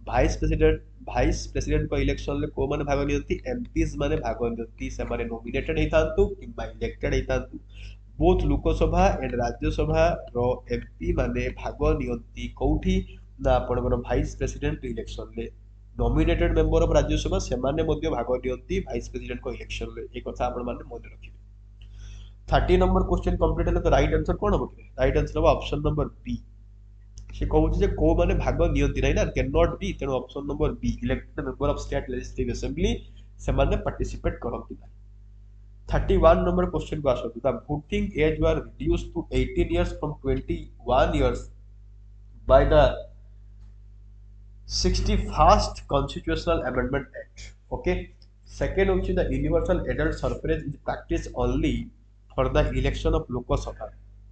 भाइस प्रेसिडेंट को इलेक्शन ले को माने भाग नियंती एमपीज माने भाग नियंती से माने नॉमिनेटेड हेतांतु किबा इलेक्टेड हेतांतु बोथ लोकसभा एंड राज्यसभा रो एमपी माने भाग नियंती कोठी ना आपनकर भाइस प्रेसिडेंट इलेक्शन ले नॉमिनेटेड मेंबर ऑफ राज्यसभा से माने मध्ये भाग नियंती भाइस प्रेसिडेंट को इलेक्शन ले ए कथा आपन माने मन रखिबे 30 नंबर क्वेश्चन कंप्लीट हेले तो राइट आंसर कोन हो राइट आंसर हो ऑप्शन नंबर बी से कहूँ जे को माने भाग नियंती नहीं ना कैन नॉट बी तेनो option number be elected member of state legislative assembly से माने पार्टिसिपेट करंती नहीं 31 नंबर क्वेश्चन को आसो the voting age were reduced to 18 years from 21 years by the 61st constitutional amendment act okay second होची the universal adult suffrage is practice only for the election of Lok Sabha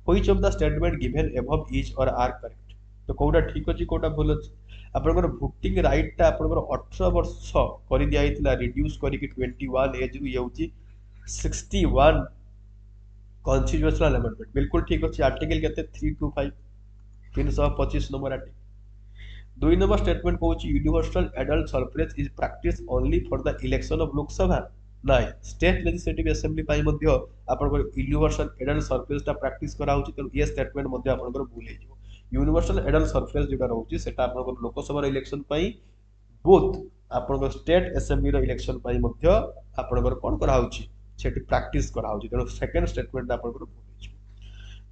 which of the statement given above is और are correct तो कोटा ठीक अछि कोटा भूल अछि आपनकर वोटिंग राइट ता आपनकर 18 वर्ष करि दिया हितला रिड्यूस करि कि 21 एज रु येउची 61 कॉन्स्टिट्यूशनल अमेंडमेंट बिल्कुल ठीक अछि आर्टिकल केते 325 325 नंबर आर्टिकल दुई नंबर स्टेटमेंट कहउची universal adult suffrage is practice only for the election of Lok Sabha नाही स्टेट लेजिस्लेटिव असेंबली पाई मध्ये आपनकर यूनिवर्सल एडल्ट सफरेज ता प्रैक्टिस करा होची त ये स्टेटमेंट मध्ये आपनकर भूल हे यूनिवर्सल एडल्ट सफरेज जोटा रहउची सेटा आपनकर लोकसभा इलेक्शन पाई बोथ आपनकर स्टेट असेंबली रो इलेक्शन पाई मध्ये आपनकर कोन करा होची सेठी प्रैक्टिस करा होची त सेकंड स्टेटमेंट आपनकर भूल हे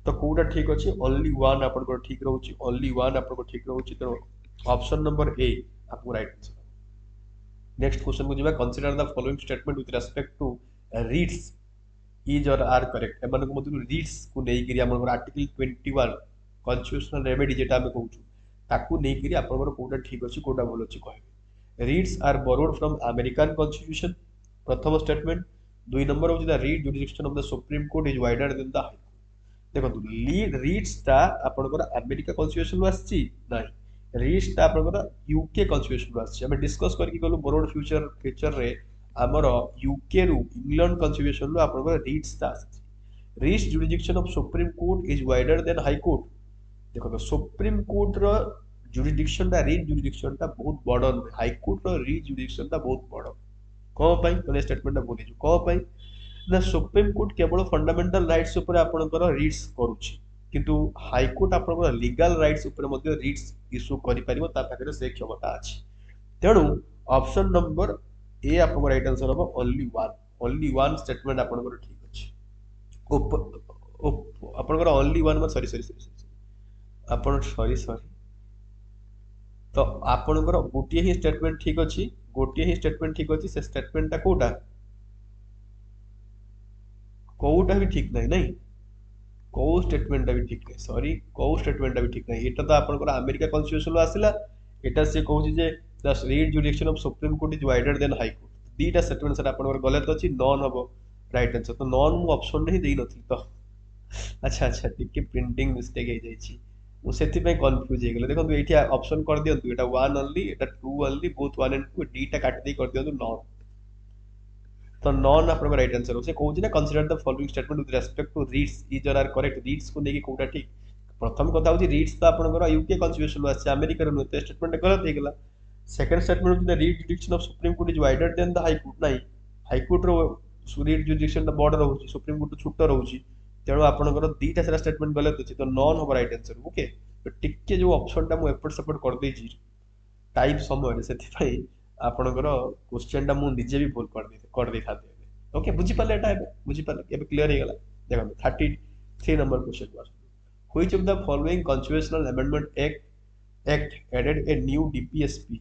तो कोटा ठीक अछि ओनली वन आपनकर ठीक रहउची ओनली वन आपनकर ठीक रहउची त ऑप्शन नंबर ए आपको राइट आंसर नेक्स्ट क्वेश्चन को जिबा consider the following statement with respect to writs is और आर करेक्ट एमन को मतलब रीड्स को नै करी हमर आर्टिकल 21 कॉन्स्टिट्यूशनल रेमेडी जेटा हम कहू ताकू नै करी आपनकर कोटा ठीक अछि कोटा भूल अछि कहबे writs are borrowed from American constitution प्रथम स्टेटमेंट दुई नंबर होची the writ jurisdiction of the supreme court is wider than the high देखो लीड रीड्स ता आपनकर अमेरिका कॉन्स्टिट्यूशन वासची नै रीड्स ता आपनकर यूके कॉन्स्टिट्यूशन वासची हम डिस्कस करके गलो बोरोड फ्यूचर रे हमर यूके रु इंग्लैंड कॉन्स्टिट्यूशन रो आपनकर रीड्स ता आसी reads jurisdiction of supreme court is wider than high court देखो तो सुप्रीम कोर्ट रो जुरिडिक्शन ता रीड जुरिडिक्शन ता बहुत बड़ हाई कोर्ट रो रीड जुरिडिक्शन ता बहुत बड़ को पई माने स्टेटमेंट ता बोली जो को पई ना सुप्रीम कोर्ट केवल फंडामेंटल राइट्स ऊपर आपनकर रीड्स करूची किंतु हाई कोर्ट आपनकर लीगल राइट्स ऊपर मध्ये रीड्स इशू करि परिबो ता पाखरे से क्षमता अछि तेनु ऑप्शन नंबर ए आपनकर राइट आंसर हो ओनली वन स्टेटमेंट आपनकर ठीक अछि आपनकर ओनली वन में सॉरी आपन सॉरी तो आपनकर गोटिए ही स्टेटमेंट ठीक अछि गोटिए ही स्टेटमेंट ठीक अछि से स्टेटमेंट ता कोटा कोउटा भी ठीक नहीं नहीं को स्टेटमेंट भी ठीक नहीं सॉरी को स्टेटमेंट भी ठीक नहीं एटा तो आपनकर अमेरिका कॉन्स्टिट्यूशन आसिला एटा से कहूची जे the writ jurisdiction of supreme court is wider than high court दीटा स्टेटमेंट सर आपनकर गलत अछि नॉन हबो राइट आंसर तो नॉन मु ऑप्शन नहीं देई नथि तो अच्छा अच्छा टिके प्रिंटिंग मिस्टेक हे जाई छी मु सेति पे कंफ्यूज हे गेले देखो एठी ऑप्शन कर दियंतु एटा 1 only Etah 2 only both 1 and 2 डीटा काट दे कर दियंतु नॉन तो नॉन आपन राइट आंसर से कहूची ना consider the following statement with respect to writs is और आर करेक्ट रीड्स को नेकी कोटा ठीक प्रथम कथा होची रीड्स तो आपन यूके कॉन्स्टिट्यूशन आसे अमेरिका रो तो स्टेटमेंट गलत हे गेला सेकंड स्टेटमेंट होची the writ jurisdiction of supreme court is wider than the high court नाही हाई कोर्ट रो रीड जुडिक्शन द बॉर्डर होची सुप्रीम कोर्ट छोट रहउची तेणु आपनकर दीटा सारा स्टेटमेंट गलत अछि तो नॉन हो राइट आंसर ओके तो टिके जो ऑप्शन टा मु एपट सपोर्ट कर देई छी टाइप समय से आपणकर क्वेश्चन टा मु निजे भी भूल कर दे था ओके बुझी पाले एटा बुझी पाले एबे क्लियर हे गेला देखो 33 number question was which of the following constitutional amendment act added a new DPSP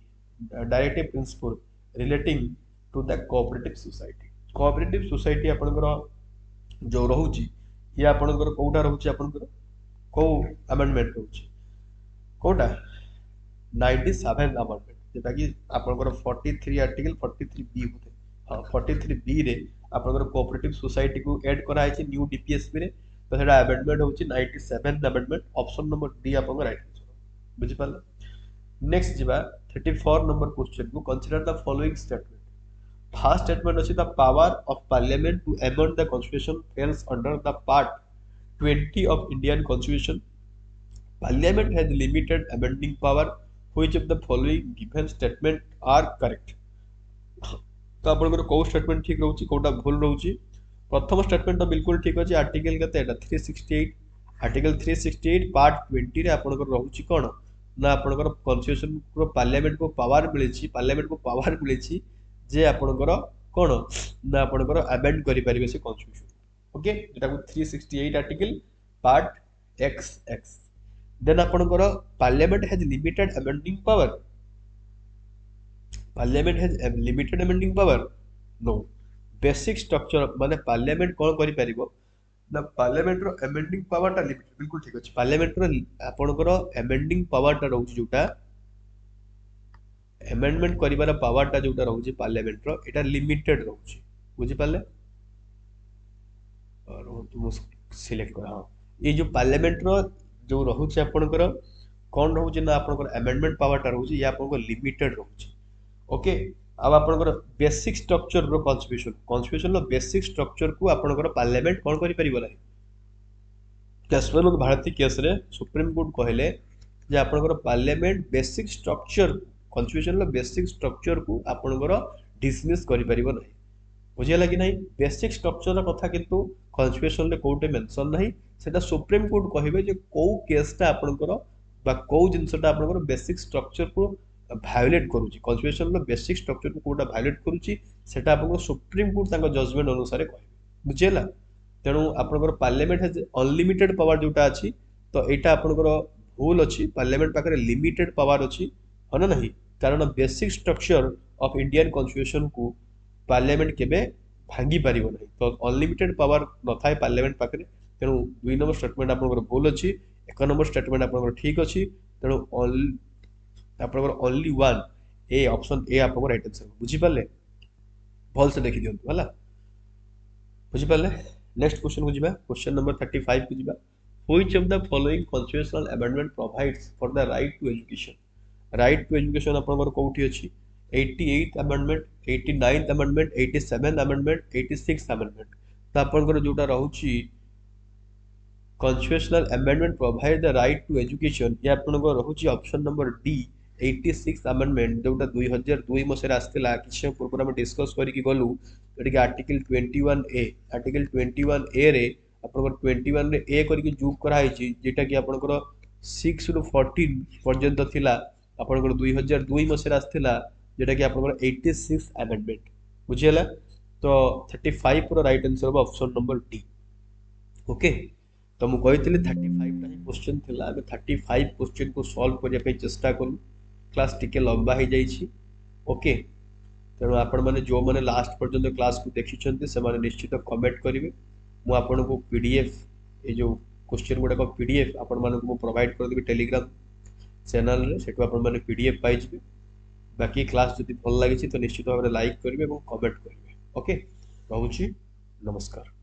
directive principle relating to the cooperative society आपणकर जो रहउची ये आपणकर कोउटा रहउची आपणकर को अमेंडमेंट रहउची कोटा 97 अमेंडमेंट जेटा कि आपनकर 43 आर्टिकल 43 बी होते हां 43 बी रे आपनकर कोऑपरेटिव सोसाइटी को ऐड करा है न्यू डीपीएसपी रे तो सेटा अमेंडमेंट होची 97 अमेंडमेंट ऑप्शन नंबर डी आपन राइट आंसर बुझि पाले नेक्स्ट जिबा 34 नंबर क्वेश्चन को consider the following statement first statement अछि the power of parliament to amend the constitution falls under the part 20 of Indian constitution parliament has limited amending power which of the following given statement are correct तो आपन को statement ठीक रहउची कोटा भूल रहउची प्रथम statement तो बिल्कुल ठीक अछि आर्टिकल केते एटा 368 आर्टिकल 368 पार्ट 20 रे आपन को रहउची कोन ना आपन को कॉन्स्टिट्यूशन को पार्लियामेंट को पावर मिले छी जे आपन को कोन ना आपन को अमेंड करि परिबे से कॉन्स्टिट्यूशन ओके एटा को 368 आर्टिकल पार्ट एक्स then ଆପଣଙ୍କର parliament has limited amending power no basic structure माने parliament कोन करि परिबो ना parliament रो amending power टा लिमिटेड बिल्कुल ठीक अछि parliament रो आपनकर amending power टा रहउची जोटा amendment करिवार पावर टा जोटा रहउची parliament रो एटा लिमिटेड रहउची बुझि पाले और तुम सिलेक्ट कर हां ये जो parliament रो जो रहउची आपनकर कोन रहउची ना आपनकर अमेंडमेंट पावर टा रहउची या आपनकर लिमिटेड रहउची ओके अब आपनकर बेसिक स्ट्रक्चर रो कॉन्स्टिट्यूशन रो बेसिक स्ट्रक्चर को आपनकर पार्लियामेंट कोन करि परिबो नाही कैसवेल भारतीय केस रे सुप्रीम कोर्ट कहले जे आपनकर पार्लियामेंट बेसिक स्ट्रक्चर कॉन्स्टिट्यूशन रो बेसिक स्ट्रक्चर को आपनकर डिसमिस करि परिबो नाही बुझियला कि नहीं बेसिक स्ट्रक्चर कथा किंतु कॉन्स्टिट्यूशन रे कोटे मेंशन नहीं सेटा सुप्रीम कोर्ट कहिबे जे को केसटा आपनकर बा को जिंसटा आपनकर बेसिक स्ट्रक्चर को वायोलेट करूची कॉन्स्टिट्यूशन रो बेसिक स्ट्रक्चर को कोटा वायोलेट करूची सेटा आपनको सुप्रीम कोर्ट तांको जजमेंट अनुसार कहिबे बुझियला तेनु आपनकर पार्लियामेंट हैज अनलिमिटेड पावर जोटा अछि तो एटा आपनकर भूल अछि पार्लियामेंट पाखरे लिमिटेड पावर अछि हन नहीं कारण basic structure of Indian constitution को पार्लियामेंट केबे भांगी पारिबो नहीं तो अनलिमिटेड पावर न थाए पार्लियामेंट पाखरे तेनु दुई नंबर स्टेटमेंट आपनकर भूल अछि एक नंबर स्टेटमेंट आपनकर ठीक अछि तेनु आपनकर only one A option A आपनकर राइट आंसर बुझी पाले भल से देखि दियंतु हला बुझी पाले नेक्स्ट क्वेश्चन को जिबा क्वेश्चन नंबर 35 को जिबा which of the following constitutional amendment provides for the right to education आपनकर कोठी अछि 88th amendment 89th amendment 87th amendment 86th amendment तो आपनकर जोटा रहउची constitutional amendment provide the right to education या आपनकर रहउची option number D 86th amendment जोटा 2002 मसेर आस्तेला किछ पूर्व हम डिस्कस करी कि गलु एटी के आर्टिकल 21 ए रे आपनकर 21 रे ए करी कि जोग करा हिची जेटा कि आपनकर 6 रु 14 पर्यंत थिला आपनकर 2002 मसेर आस्तेला जेटा कि आपनकर 86th अमेंडमेंट बुझियला तो 35 रो राइट आंसर हो ऑप्शन नंबर डी ओके तो मु कहितले 35 टा क्वेश्चन थिला अब 35 क्वेश्चन को सॉल्व करिया पे चेष्टा करू क्लास टिके लंबा हो जाई छी ओके तेणु आपण माने जो माने लास्ट पर्यंत क्लास को देखि छंती से माने निश्चित कमेंट करिवे ମୁଁ ଆପଣଙ୍କୁ PDF ଏ ଯେଉଁ क्वेश्चन गुड़ाक PDF आपण मानक ମୁଁ ପ୍ରୋଭାଇଡ କରିଦେବି टेलीग्राम चैनल रे, सेठु आपण माने PDF पाइजिबे। बाकी क्लास जदि भल लागिछि तो निश्चित भाव लाइक करेंगे और कमेंट करेंगे। ओके, रहुछि, नमस्कार।